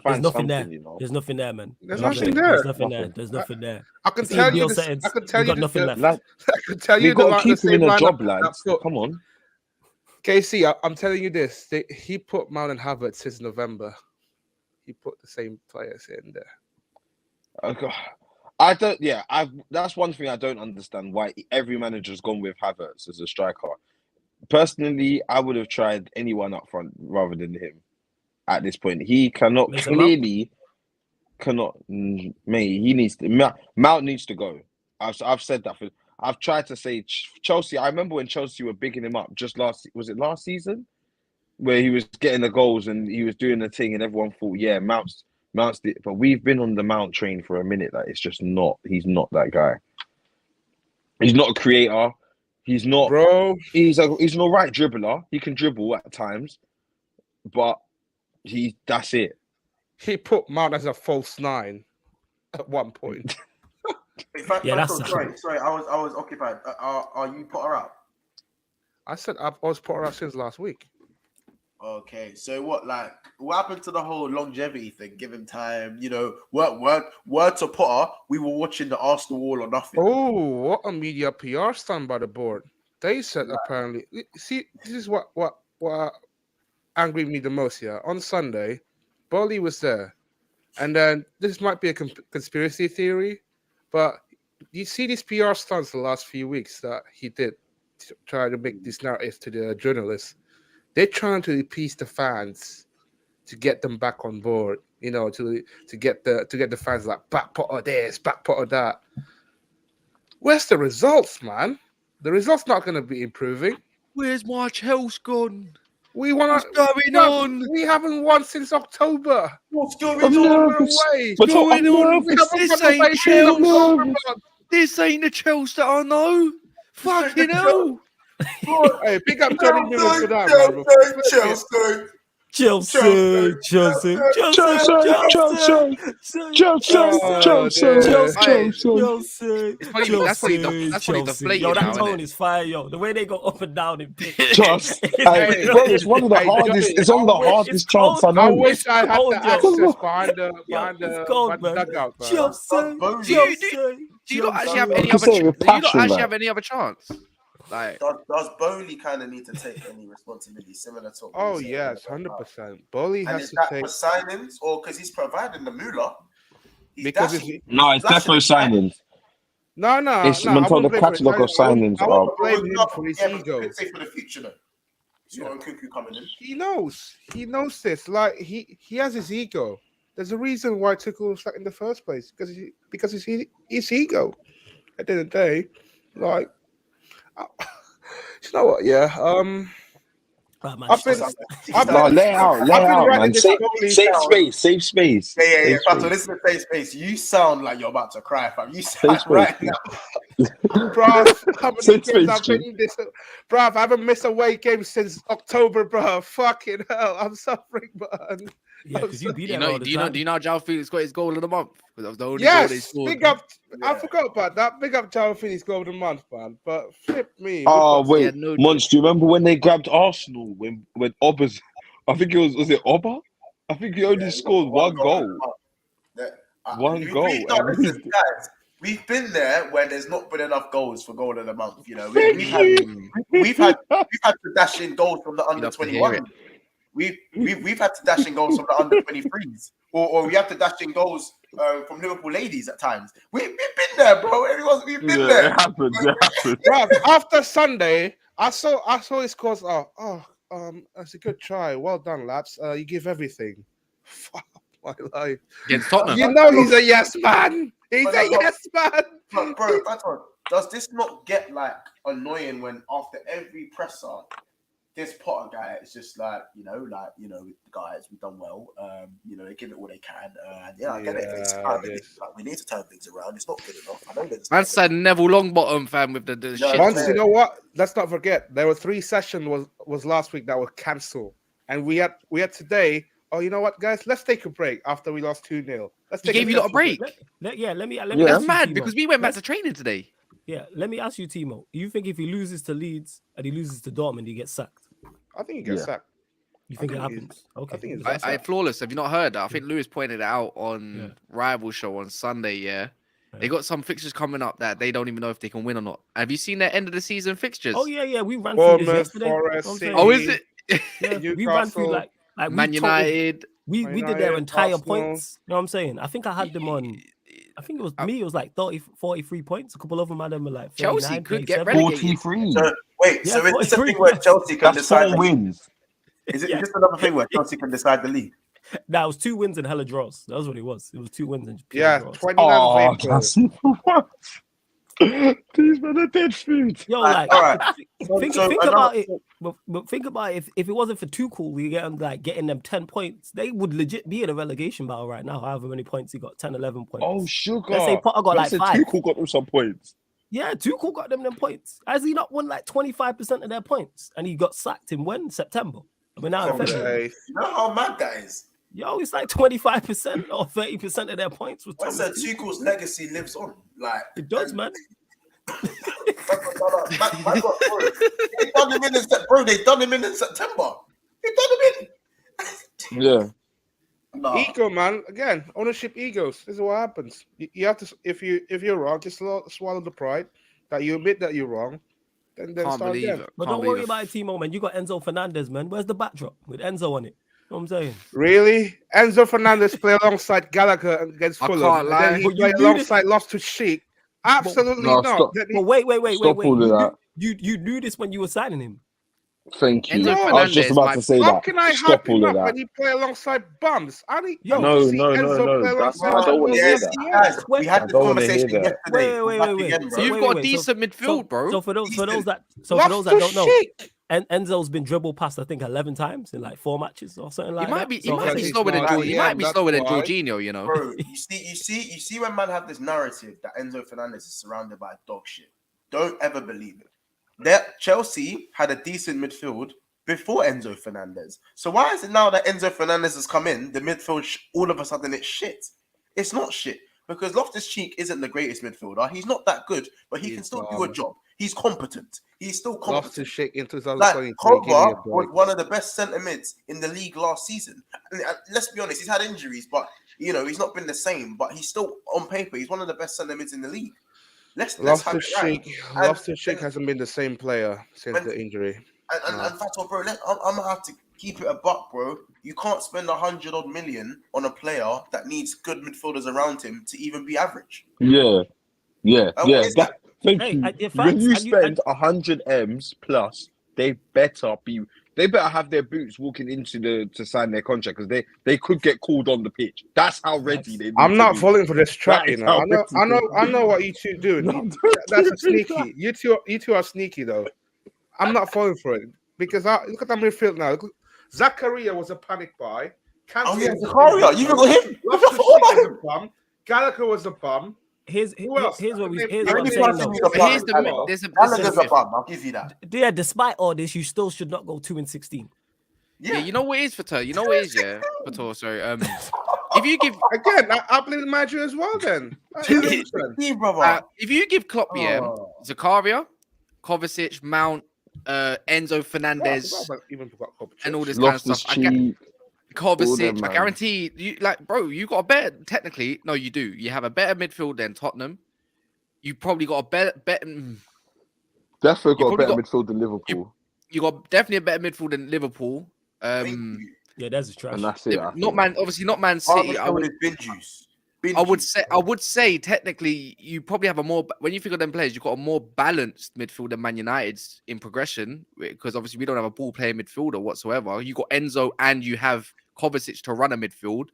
There's nothing there. You know? There's nothing there, man. There's nothing there. There's nothing there. I can tell you this. I can tell you nothing left. I can tell you we got to keep him in a job, lads. Come on. Casey, I'm telling you this. He put Mount and Havertz since November. He put the same players in there. Okay. I don't. Yeah, that's one thing I don't understand. Why every manager's gone with Havertz as a striker. Personally, I would have tried anyone up front rather than him. At this point, he cannot. Mate, he needs to. Mount needs to go. I've said that. I've tried to say Chelsea. I remember when Chelsea were bigging him up was it last season, where he was getting the goals and he was doing the thing, and everyone thought, yeah, Mount's the. But we've been on the Mount train for a minute. That it's just not. He's not that guy. He's not a creator. He's not. Bro, he's an alright dribbler. He can dribble at times, but that's it. He put Mount as a false nine at one point. Sorry. I was occupied. Are you Potter out? I said I was Potter out since last week. Okay, so what happened to the whole longevity thing? Give him time, you know. Word to Potter. We were watching the Arsenal All or Nothing. Oh, what a media PR stunt by the board. They said apparently. See, this is what angered me the most. Yeah, on Sunday, Bowley was there, and then this might be a conspiracy theory, but you see these PR stunts the last few weeks that he did to try to make these narratives to the journalists. They're trying to appease the fans to get them back on board, you know, to get the fans like back Potter this, back Potter that. Where's the results, man? The results not going to be improving. Where's my Chelsea gone? What's going on? We haven't won since October. What's going on? What's going on? This ain't the Chelsea that I know. Fucking hell. Hey, big up Johnny Newman for that, man. Chelsea. That's probably deflated. Yo, that tone is fire, yo. The way they go up and down in pitch. It's one of the hardest. It's on the hardest chance I know. I wish I had the access behind the dugout. Chelsea. Do you not actually have any other? Do you not actually have any other chance? Like, does Bowley kind of need to take any responsibility similar to? Oh yes, 100%. Bowley has to take for signings or because he's providing the moolah. It's definitely signings. No. It's the catalogue of signings. I won't blame him for his ego. Say for the future though. You got Nkunku coming in. He knows this. Like he has his ego. There's a reason why Tuchel was in the first place because it's his ego. At the end of the day, like. You know what? Yeah. Right, man, I've been, just- Lay out, writing man. this Save goalie space. Yeah. Safe Fato, space. this is a safe space. You sound like you're about to cry, fam. You Safe sound space. right now. Bruv, how many Safe games space, I've been G. in this? Bruv, I haven't missed a away game since October, bruv. Fucking hell, I'm suffering, man. yeah, because you be Do there you know? all the Do you time. know? João Felix got his goal of the month because that was the only goal they Yes, scored. big up. I Yeah. forgot about that. Big up João Felix goal of the month, man. But flip me. Oh wait, Yeah, no Monch, do you remember when they grabbed Arsenal when Obba's? I think it was it Obba? I think he only scored one goal. One goal. Listen, guys, we've been there where there's not been enough goals for goal of the month. You know, Thank we've had to dash in goals from the under love to hear 21. it. We've had to dash in goals from the under 23s, or we have to dash in goals from Liverpool ladies at times. We've been there, bro. We've been there. It happened. Bruv, after Sunday, I saw his scores. That's a good try. Well done, lads. You give everything. Fuck my life. Against Tottenham. You know he's a yes man. He's a yes man. But bro, Fato, does this not get like annoying when after every presser, this Potter guy is just like, guys, we've done well. They give it all they can. I get it. It's time. Like, we need to turn things around. It's not good enough. I know there's. Man said Neville Longbottom, fam, with the shit. Once, you know what? Let's not forget there were 3 sessions was last week that were cancelled, and we had today. Oh, you know what, guys? Let's take a break after we lost 2-0. Let's He take gave you lot a break. Let me Yeah. ask That's you, mad Timo. because we went back to training today. Yeah, let me ask you, Timo. You think if he loses to Leeds and he loses to Dortmund, he gets sacked? I think he gets sacked. You think it think happens? Okay. I think that's I right. flawless. Have you not heard that? I think Lewis pointed it out on Rival Show on Sunday. Yeah, they got some fixtures coming up that they don't even know if they can win or not. Have you seen their end of the season fixtures? Oh yeah, we ran through this Bournemouth, yesterday. Forest, I'm City. saying. Oh, is it? Yeah, we ran through Newcastle, like Man United. We did their United, entire Arsenal. points. You know what I'm saying? I think I had them on. I think it was me. It was like 43 points. A couple of them had them at like 39, Chelsea could get 37. relegated. 43. So wait, Yeah, so is this a 43 thing where points. Chelsea can That's decide? 4 wins. Is it just another thing where Chelsea can decide the league? Nah, it was 2 wins and hella draws. That was what it was. It was 2 wins and pure Yeah, draws. 29th Oh, of April. that's what? These men are dead food. Yo, like, all right. think So about it. But think about it. If it wasn't for Tuchel, we getting them 10 points. They would legit be in a relegation battle right now. However many points he got, 10, 11 points. Oh, sugar. Let's say Potter got like 5. Tuchel got them some points. Yeah, Tuchel got them points. Has he not won like 25% of their points? And he got sacked in when? September. I mean, now in February. Okay. You know how mad that is? Yo, it's like 25% or 30% of their points. Was I said Tuchel's legacy lives on. Like it does, man. They done him in September. They done him in September. They done him in. Yeah. Nah. Ego, man. Again, ownership egos. This is what happens. You have to, if you're wrong, just swallow the pride that you admit that you're wrong. Then Can't start believe again. it. But Can't don't worry believe about it, Timo, man. You got Enzo Fernandez, man. Where's the backdrop with Enzo on it? You know what I'm saying? Really? Enzo Fernandez play alongside Gallagher against I Fulham. can't And lie. then he But you play do alongside Loftus Cheek. Absolutely No, not. stop. Let me- But wait. Stop all of that. You knew this when you were signing him. Thank you. Enzo I was just Fernandez about might- to say How that. can I Stop hype him all up of that. when he play alongside bums? I need Yo, No, to see no, Enzo no. play That's- alongside I don't wanna hear Enzo. that. Yeah. Guys, we had I this don't wanna hear conversation that. yesterday. Wait. Back again, So bro. you've got a decent midfield, bro. So for those that Loftus don't know, Cheek. Enzo's been dribbled past I think 11 times in like 4 matches or something like He might that. be. He So might be he's slower than. not- He yeah, might be that's slower than why. Jorginho. You know. Bro, you see when man have this narrative that Enzo Fernandez is surrounded by dog shit. Don't ever believe it. That Chelsea had a decent midfield before Enzo Fernandez. So why is it now that Enzo Fernandez has come in, the midfield all of a sudden it's shit? It's not shit because Loftus-Cheek isn't the greatest midfielder. He's not that good, but he can still do a job. He's competent. He's still competent. Loftus Cheek in Like 2023. Pogba was one of the best centre mids in the league last season. And let's be honest, he's had injuries, but he's not been the same. But he's still on paper. He's one of the best centre mids in the league. Let's have Loftus it right. Cheek hasn't been the same player since the injury. And Fato, bro, I'm gonna have to keep it a buck, bro. You can't spend 100-odd million on a player that needs good midfielders around him to even be average. Yeah. what is that? Thank Hey, you. and in fact, When you and you- spend 100 M's plus, they better have their boots walking into to sign their contract because they could get called on the pitch. That's how ready they need I'm not to be. falling for this trap, That you is know. how I know what you two do. No, That's a don't do sneaky. You two are sneaky though. I'm not falling for it because look at that midfield now. Zakaria was a panic buy. Zakaria, you got him. Was a bum. Gallagher was a bum. Here's what I'm saying though. There's a bum. I'll give you that. Yeah, despite all this, you still should not go 2-16. Yeah, you know what it is, Fator? You know what it is, yeah? Fator, sorry. If you give... Again, I blame the manager as well then. If you give Klopp, Zakaria, Kovacic, Mount, Enzo Fernandez, even forgot and all this kind of stuff. Kovacic, I guarantee you, like, bro, you got a better, technically, no, you do. You have a better midfield than Tottenham. You probably got a better definitely got a better midfield than Liverpool. You got definitely a better midfield than Liverpool. Yeah, that's trash. And that's it. Obviously not Man City. I would say technically you probably have a more, when you think of them players, you've got a more balanced midfield than Man United's in progression, because obviously we don't have a ball playing midfielder whatsoever. You got Enzo and you have Kovacic to run a midfield.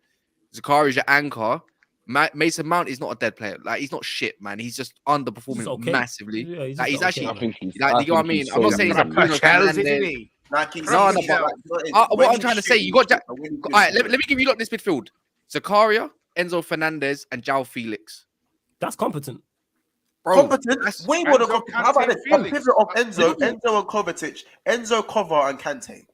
Zakaria is your anchor. Mason Mount is not a dead player. Like, he's not shit, man. He's just underperforming massively. Yeah, he's actually. You know what I mean? I'm not saying he's a Bruno Fernandes. What I'm trying to say, you got Jack. All right, let me give you this midfield: Zakaria, Enzo Fernandez, and João Felix. That's competent. Bro, competent. Way more than competent. How about this? A pivot of Enzo and Kovacic, Enzo, Kova, and Kante.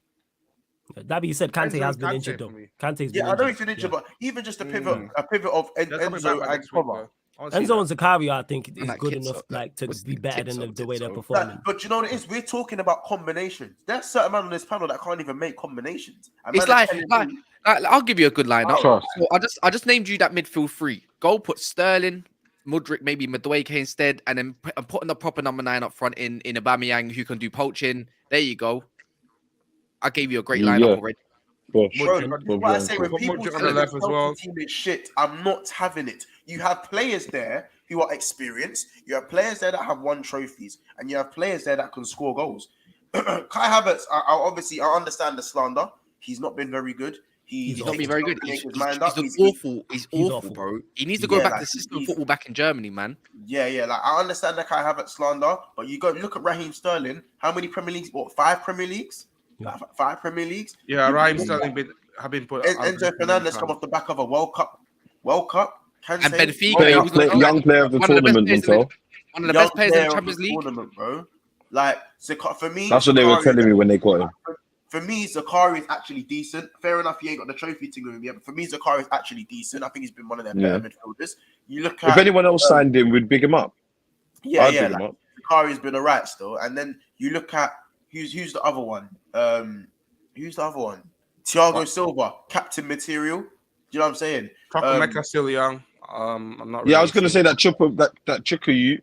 That being said, Kante has been injured though. Kante's been I know he's been injured, but even just a pivot of Enzo and Kova. Enzo and Zakaria, I think, is good enough to be better than the way they're performing. But you know what it is? We're talking about combinations. There's certain man on this panel that can't even make combinations. It's like I'll give you a good lineup. So I just named you that midfield three. Go put Sterling, Mudryk, maybe Madueke instead, and then I'm putting the proper number 9 up front in Aubameyang, who can do poaching. There you go. I gave you a great lineup already. What I say, when people say the team is shit, I'm not having it. You have players there who are experienced. You have players there that have won trophies, and you have players there that can score goals. Kai Havertz, I understand the slander. He's not been very good. He's not been very good. He's awful. He's awful, bro. He needs to go back to system football back in Germany, man. Yeah. Like, I understand the Kai Havertz slander, but you go look at Raheem Sterling. How many Premier Leagues? 5 Premier Leagues? 5 Premier Leagues. Yeah, Raheem Sterling have been put. Enzo Fernandez come off the back of a World Cup. And Benfica, young player of the tournament, one of the best players in the Champions League, bro. Like, for me, that's what they were telling me when they got him. For me, Zakaria is actually decent. Fair enough, he ain't got the trophy thing with him yet, but for me, Zakaria is actually decent. I think he's been one of their better midfielders. You look at, if anyone else signed him, we'd big him up. Zakaria's been alright still. And then you look at who's the other one? Thiago Silva, captain material. Do you know what I'm saying? Mecca still young. I'm not. Really I was going to say that Chuku.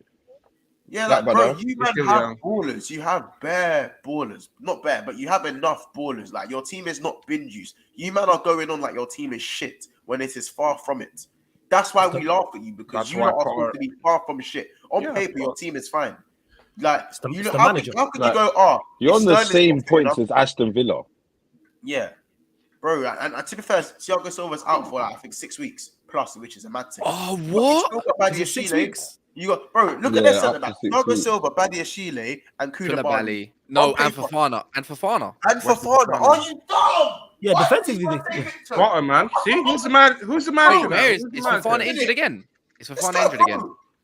Yeah, like, bro, you man have ballers. You have bare ballers. Not bare, but you have enough ballers. Like, your team is not bin juice. You man are going on like your team is shit when it is far from it. That's why we laugh at you, because you are supposed to be far from shit. On paper, your team is fine. Like, how could you go, you're on the same points as Aston Villa. Yeah. Bro, and to be fair, Thiago Silva's out for, I think, 6 weeks plus, which is a mad thing. Oh, what? 6 weeks? You got, bro, look at this centre back. Thiago Silva, Badiashile, and Koulibaly. No, and Fofana. And Fofana. Are you dumb? Yeah, defensively. What, man? See, who's the man? Who's the man? Is Fofana injured again? Is Fofana injured again?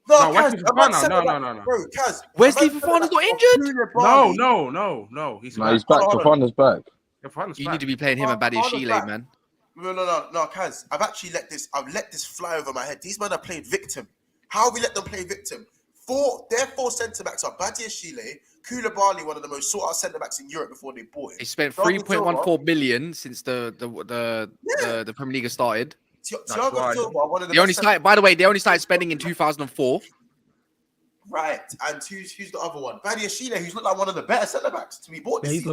No, Wesley Fofana. No. Bro, Kaz, Wesley Fofana's not injured? No. He's back. Fofana's back. You need to be playing him and Badiashile, man. No, Kaz. I've let this fly over my head. These men are playing victim. How have we let them play victim? Their 4 centre-backs are Badiashile, Koulibaly, one of the most sought-out centre-backs in Europe before they bought him. He spent 3.14 million since the Premier League started. Thiago Silva, one of the they only started spending in 2004. Right, and who's the other one? Badiashile, who's looked like one of the better centre-backs to be bought this season.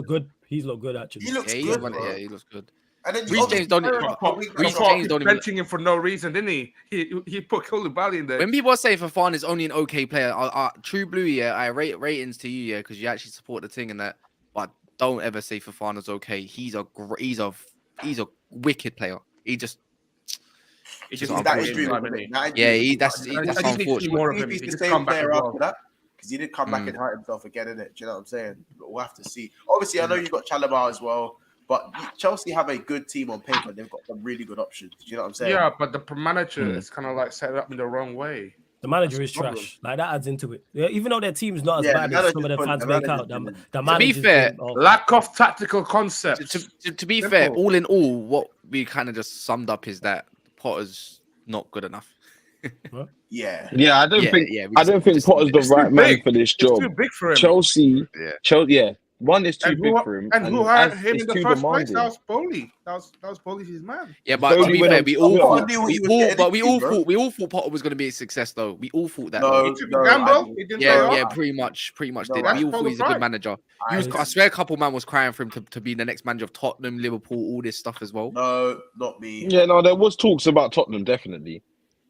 He's looked good, actually. He looks good. He looks good. And then Reece James don't benching him for no reason, didn't he? He put Koulibaly in there. When people say Fofana is only an okay player, True Blue, I rate ratings to you, because you actually support the thing and that. But don't ever say Fofana's okay. He's a wicked player. That's unfortunate. More of him. He needs to come back as well. because he did come back and hurt himself again, innit? Do you know what I'm saying? But we'll have to see. Obviously, I know you've got Chalobah as well, but Chelsea have a good team on paper. They've got some really good options. Do you know what I'm saying? Yeah, but the manager is kind of like set up in the wrong way. The manager is trash. Like that adds into it. Yeah, even though their team's not as bad as some of their fans make out. The to be fair, lack of tactical concepts. To be fair, all in all, what we kind of just summed up is that Potter's not good enough. Yeah. I don't think Potter's the right man for this job. It's too big for him. Chelsea. One is too big for him, and who hired him in the first place? That was Bowley. That was Bowley's his man. Yeah, but to be fair, we all thought Potter was going to be a success, though. We all thought that. No, pretty much did. We all thought he's a good manager. I swear, a couple man was crying for him to be the next manager of Tottenham, Liverpool, all this stuff as well. No, not me. Yeah, no, there was talks about Tottenham, definitely.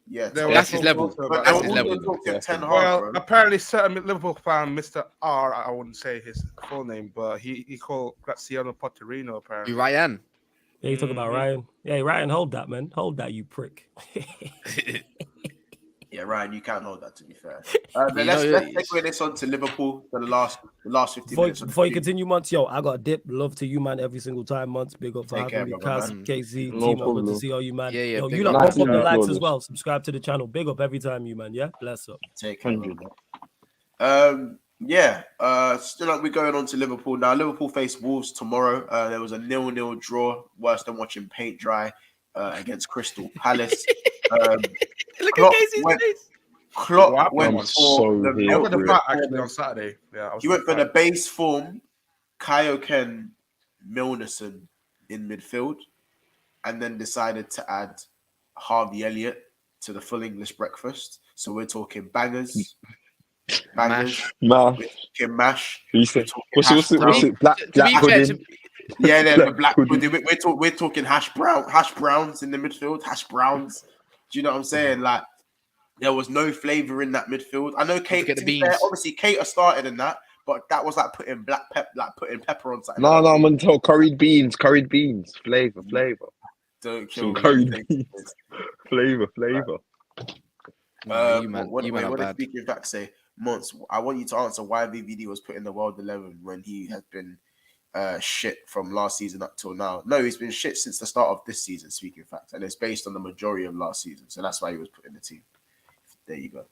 Yeah, that's his level. That's his level. Well, apparently, certain Liverpool fan, Mr. R, I wouldn't say his full name, but he called Graziano Potterino. Apparently, Ryan. Yeah, you talk about Ryan. Yeah, Ryan, hold that, man. Hold that, you prick. Yeah, Ryan, you can't hold that. To be fair, let's segue this on to Liverpool for the last 15 minutes. Before you continue, Monts, I got a dip. Love to you, man, every single time, Monts. Big up for having me, Kaz, KZ, team. Good to see all you, man. Yeah, you lot pop up the likes as well. Subscribe to the channel. Big up every time, you, man. Yeah, bless up. Take care. Still like we're going on to Liverpool now. Liverpool face Wolves tomorrow. There was a 0-0 draw, worse than watching paint dry against Crystal Palace. Look at Casey's face. Klopp went for the fact actually on Saturday. Yeah, he went for the base form, Kaioken, Milnerson in midfield, and then decided to add Harvey Elliott to the full English breakfast. So we're talking bangers. Mash. We're talking mash. What's it? Black pudding. The black pudding. We're talking hash browns in the midfield. Hash browns. Do you know what I'm saying? Like there was no flavor in that midfield. I know Kate. To be fair, obviously Kate started in that, but that was like putting putting pepper on something. No, I'm gonna tell curried beans, flavor. Don't kill me. Curried beans, flavor. What did Speaking Facts say? Months. I want you to answer why VVD was put in the World 11 when he has been shit from last season up till now. No, he's been shit since the start of this season, Speaking Facts, and it's based on the majority of last season, so that's why he was put in the team. There you go.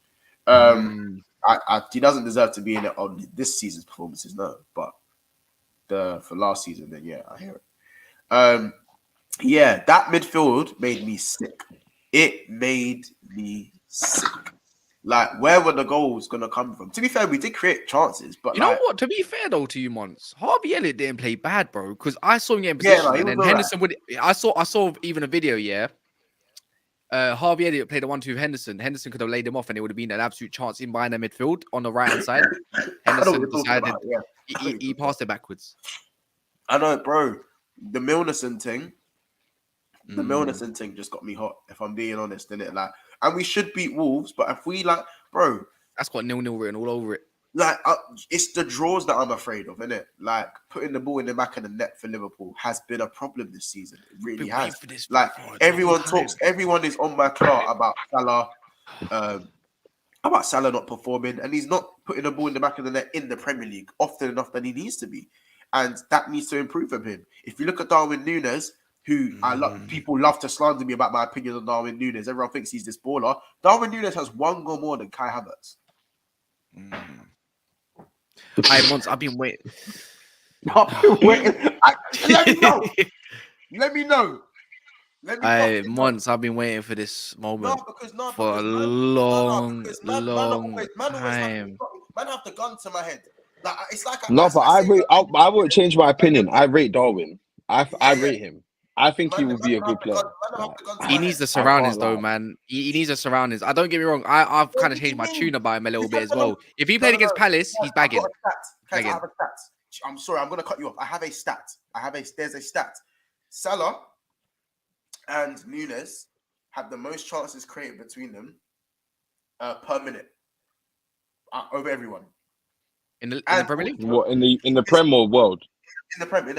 He doesn't deserve to be in it on this season's performances, no, but for last season, then yeah, I hear it. That midfield made me sick. It made me sick. Like, where were the goals going to come from? To be fair, we did create chances, but you know what? To be fair though, to you, Mons, Harvey Elliott didn't play bad, bro. Because I saw him get in position, and then Henderson would. I saw even a video. Yeah, Harvey Elliott played a 1-2 with Henderson. Henderson could have laid him off, and it would have been an absolute chance in behind the midfield on the right hand side. Henderson decided he passed it backwards. I know, bro. The Milnerson thing. The Milnerson thing just got me hot. If I'm being honest, innit? Like. And we should beat Wolves, but if we bro, that's got 0-0 written all over it. Like, it's the draws that I'm afraid of, innit? Like, putting the ball in the back of the net for Liverpool has been a problem this season. It really has. Like, everyone is on my car about Salah not performing, and he's not putting the ball in the back of the net in the Premier League often enough than he needs to be. And that needs to improve from him. If you look at Darwin Núñez, who people love to slander me about my opinion on Darwin Núñez. Everyone thinks he's this baller. Darwin Núñez has one goal more than Kai Havertz. I've been waiting. Let me know. Months I've been waiting for this moment for a long time. Man have the gun to my head. Like, it's like I won't change my opinion. I rate Darwin. I rate him. I think he will be a good player. He needs the surroundings, though, man. He needs the surroundings. I don't get me wrong. I've kind of changed my tune about him a little bit as well. If he played against Palace, he's bagging. I have a stat. I'm sorry, I'm going to cut you off. I have a stat. There's a stat. Salah and Núñez have the most chances created between them per minute over everyone. In the Premier League? What, in the Prem or world? In the Prem.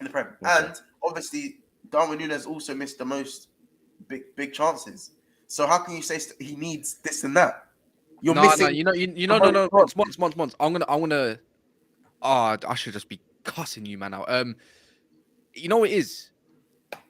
Okay. And obviously, Darwin Núñez also missed the most big chances. So how can you say he needs this and that? You're No, missing. no. Months. I'm gonna. Oh, I should just be cussing you, man. Out. You know what it is.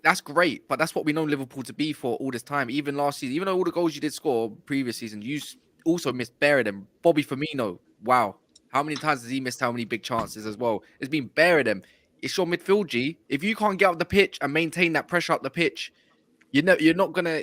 That's great, but that's what we know Liverpool to be for all this time. Even last season, even though all the goals you did score previous season, you also missed bury them. Bobby Firmino, wow, how many times has he missed how many big chances as well? It's been bury them. It's your midfield, G. If you can't get up the pitch and maintain that pressure up the pitch, you're not gonna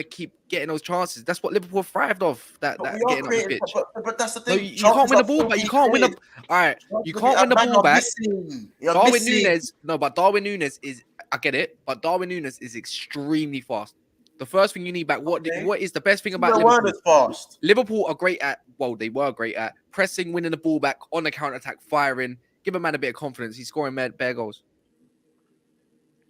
keep getting those chances. That's what Liverpool thrived off. That But we are getting up the creating. pitch. But that's the No, thing. you can't win the Chances are ball still back. You being can't win the. created. All right, you can't win the Man, ball you're back. missing. You're Darwin missing. Nunes, no, but Darwin Nunes is, I get it, but Darwin Nunes is extremely fast. The first thing you need back, what is the best thing about They Liverpool? weren't as fast. Liverpool are great at, well, they were great at pressing, winning the ball back on the counter attack, firing. Give a man a bit of confidence. He's scoring bare goals.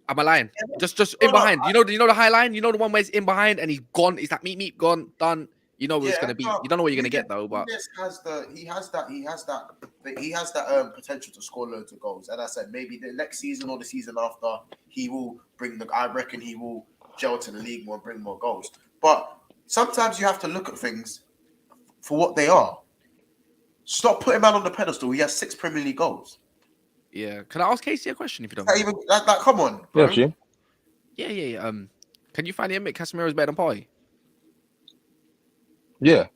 Am I lying? Just in behind. You know the high line. You know the one where he's in behind and he's gone. He's like meet, gone, done. You know what it's gonna be. You don't know what you're gonna get though. But He has that potential to score loads of goals. And I said maybe the next season or the season after he will bring the. I reckon he will gel to the league more and bring more goals. But sometimes you have to look at things for what they are. Stop putting man on the pedestal. He has 6 Premier League goals. yeah, can I ask Casey a question if you don't mind? Even, like, come on, bro. Yeah. Can you finally admit Casemiro's better than Partey? Yeah.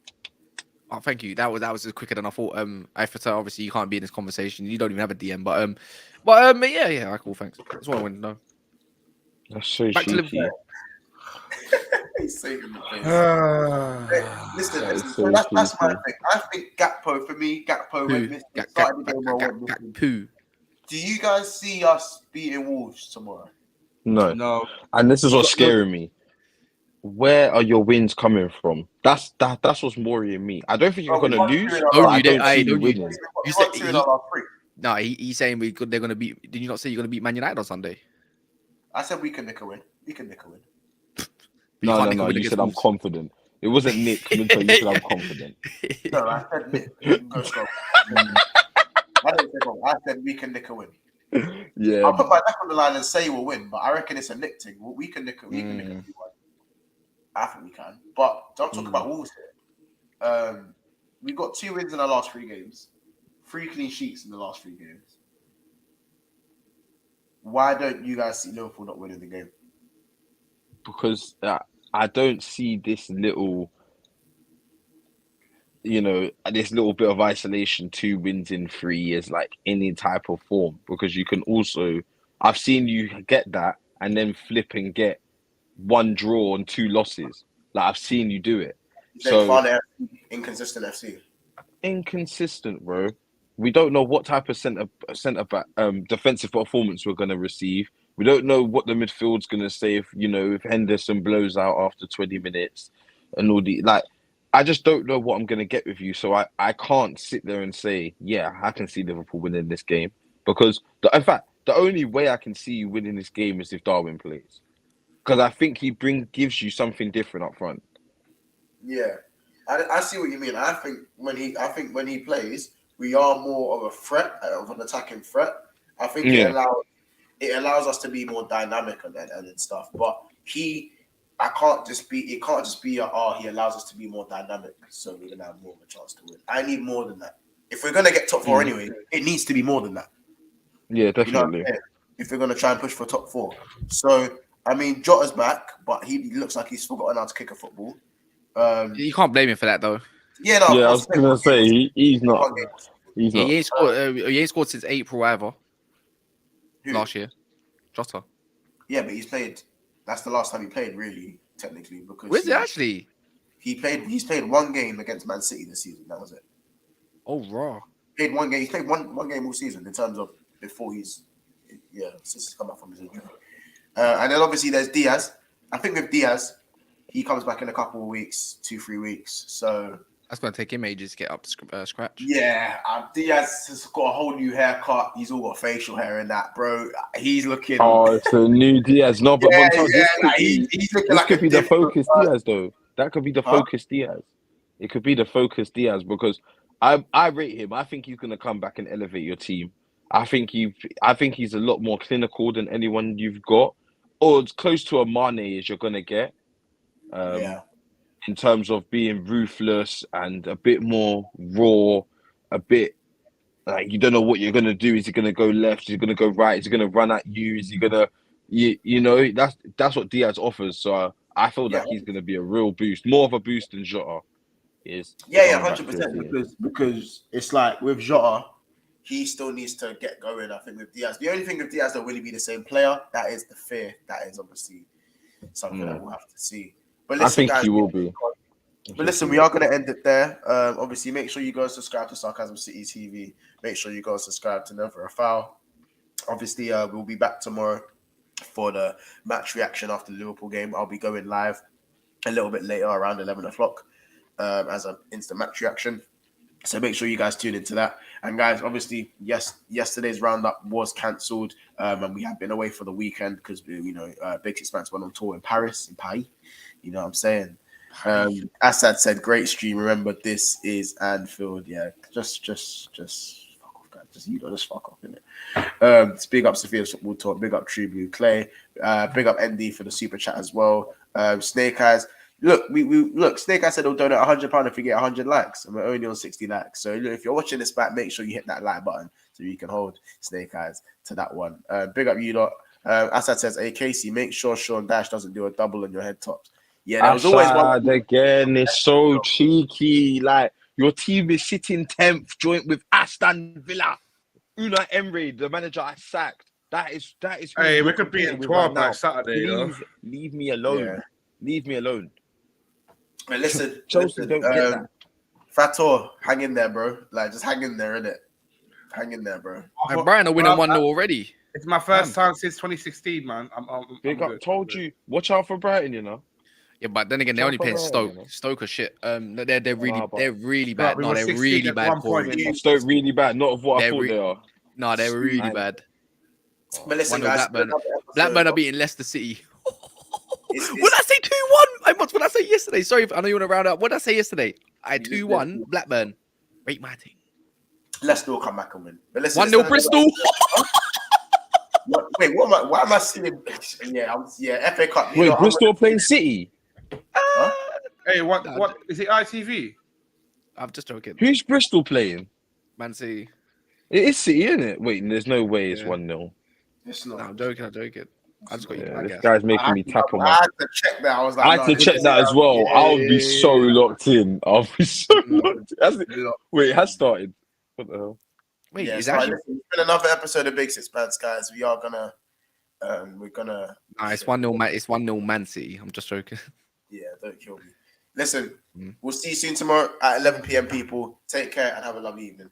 Oh, thank you. That was quicker than I thought. Ifata, obviously you can't be in this conversation. You don't even have a DM, but yeah. All right, cool. Thanks. That's what I wanted to know. That's so Back to cheeky. Liverpool. He's saving the face. Listen. So that's my thing. I think Gakpo for me. Gakpo went missing. Started the game well, went missing. Gakpo. Do you guys see us beating Wolves tomorrow? No. And this is what's scaring me. Where are your wins coming from? That's what's worrying me. I don't think you're gonna lose. I don't see you winning. You said he's saying they're gonna beat. Did you not say you're gonna beat Man United on Sunday? I said we can nick a win. We can nick a win. No. You said I'm confident. It wasn't Nick. You said I'm confident. No, I said Nick. We can go strong. I didn't say wrong. I said we can nick a win. Yeah. I'll put my neck on the line and say we'll win, but I reckon it's a nick thing. We can nick a win. I think we can. But don't talk about Wolves here. We got 2 wins in the last 3 games. 3 clean sheets in the last 3 games. Why don't you guys see Liverpool not winning the game? Because I don't see this little, this little bit of isolation, 2 wins in 3 years, like any type of form. Because you can also, I've seen you get that and then flip and get 1 draw and 2 losses. Like I've seen you do it. So inconsistent FC. Inconsistent, bro. We don't know what type of centre back defensive performance we're gonna receive. We don't know what the midfield's gonna say if Henderson blows out after 20 minutes and all the I just don't know what I'm gonna get with you. So I can't sit there and say, yeah, I can see Liverpool winning this game. Because in fact, the only way I can see you winning this game is if Darwin plays. Because I think he gives you something different up front. Yeah. I see what you mean. I think when he plays, we are more of a threat, of an attacking threat. I think it allows us to be more dynamic and stuff. But it can't just be he allows us to be more dynamic, so we're gonna have more of a chance to win. I need more than that. If we're gonna get top 4 anyway, it needs to be more than that. Yeah, definitely. If we're gonna try and push for top 4. So I mean Jota's back, but he looks like he's forgotten how to kick a football. You can't blame him for that though. Yeah, no, I was gonna say he's not. He's not. He ain't scored since April ever. Last year, Jota. Yeah, but he's played. That's the last time he played, really, technically. Because where's it actually? He's played 1 game against Man City this season. That was it. Oh, raw. Played 1 game. He's played one game all season in terms of before since he's come back from his injury. And then obviously there's Diaz. I think with Diaz, he comes back in a couple of weeks, 2-3 weeks. So that's going to take him ages to get up to scratch. Yeah, Diaz has got a whole new haircut. He's all got facial hair and that, bro. He's looking. Oh, it's a new Diaz. No, but he's looking like could be the focus Diaz, though. That could be the focus Diaz. It could be the focus Diaz because I rate him. I think he's going to come back and elevate your team. I think he's a lot more clinical than anyone you've got, or as close to a Mane as you're going to get. in terms of being ruthless and a bit more raw, a bit like you don't know what you're gonna do. Is he gonna go left? Is he gonna go right? Is he gonna run at you? Is he gonna you know that's what Diaz offers. So I feel Yeah. like he's gonna be a real boost, more of a boost than Jota is. Yeah, coming back to 100%. the Because it's like with Jota, he still needs to get going. I think with Diaz, the only thing with Diaz that will really be the same player. That is the fear. That is obviously something that we'll have to see. But I listen, think guys, he will be. But listen, we are going to end it there. Obviously, make sure you go and subscribe to Sarcasm City TV. Make sure you go and subscribe to Never a Foul. Obviously, we'll be back tomorrow for the match reaction after the Liverpool game. I'll be going live a little bit later, around 11 o'clock, as an instant match reaction. So make sure you guys tune into that. And guys, obviously, yes, yesterday's roundup was cancelled, and we have been away for the weekend because Big Six Fans went on tour in Paris. You know what I'm saying? Assad said, "Great stream. Remember, this is Anfield." Yeah, just fuck off, guys. Just fuck off, innit? Big up Sophia's Football Talk. Big up True Blue Clay. Big up ND for the super chat as well. Snake Eyes. Look, look. Snake Eyes said he'll donate £100 if we get 100 likes, and we're only on 60 likes. So if you're watching this back, make sure you hit that like button so you can hold Snake Eyes to that one. Big up you lot. Assad says, "Hey Casey, make sure Sean Dash doesn't do a double on your head tops." Yeah, there was always one again. It's so cheeky. Like your team is sitting 10th, joint with Aston Villa. Unai Emery, the manager I sacked. That is. Hey, we could be at 12 by Saturday. Please leave me alone. Yeah. Leave me alone. But listen, Chelsea don't get that. Fator, hang in there, bro. Like, just hang in there, innit? Hang in there, bro. And Brian are winning 1-0 already. It's my first time since 2016, man. I'm told you, watch out for Brighton, you know. Yeah, but then again, they're only playing Stoke. Stoke are shit. They're really bad. No, they're really bad. Stoke really bad. Not of what I thought they are. No, they're really bad. But listen, guys, Blackburn are beating Leicester City. What did I say 2-1? What did I say yesterday? Sorry, I know you want to round up. What did I say yesterday? I had 2-1 Blackburn. Rate my team. Leicester will come back and win. 1-0 Bristol. Wait, why am I seeing? Yeah, FA Cup. Wait, Bristol playing City? Huh? Hey, what is it? ITV? I'm just joking. Who's Bristol playing? Man City. It is City, isn't it? Wait, there's no way it's 1-0. It's not. No, I'm joking. I just got you. This guy's making me tap on my. I had to check that. I had to check that as well. Yeah, I'll be so locked in. I'll be so locked in. Wait, it has started. What the hell? Wait, yeah, it's actually been another episode of Big Six Bands, guys. We are gonna, we're gonna. Nah, it's 1-0. It's 1-0 Man City. I'm just joking. Yeah, don't kill me. Listen, we'll see you soon tomorrow at 11 p.m. People, take care and have a lovely evening.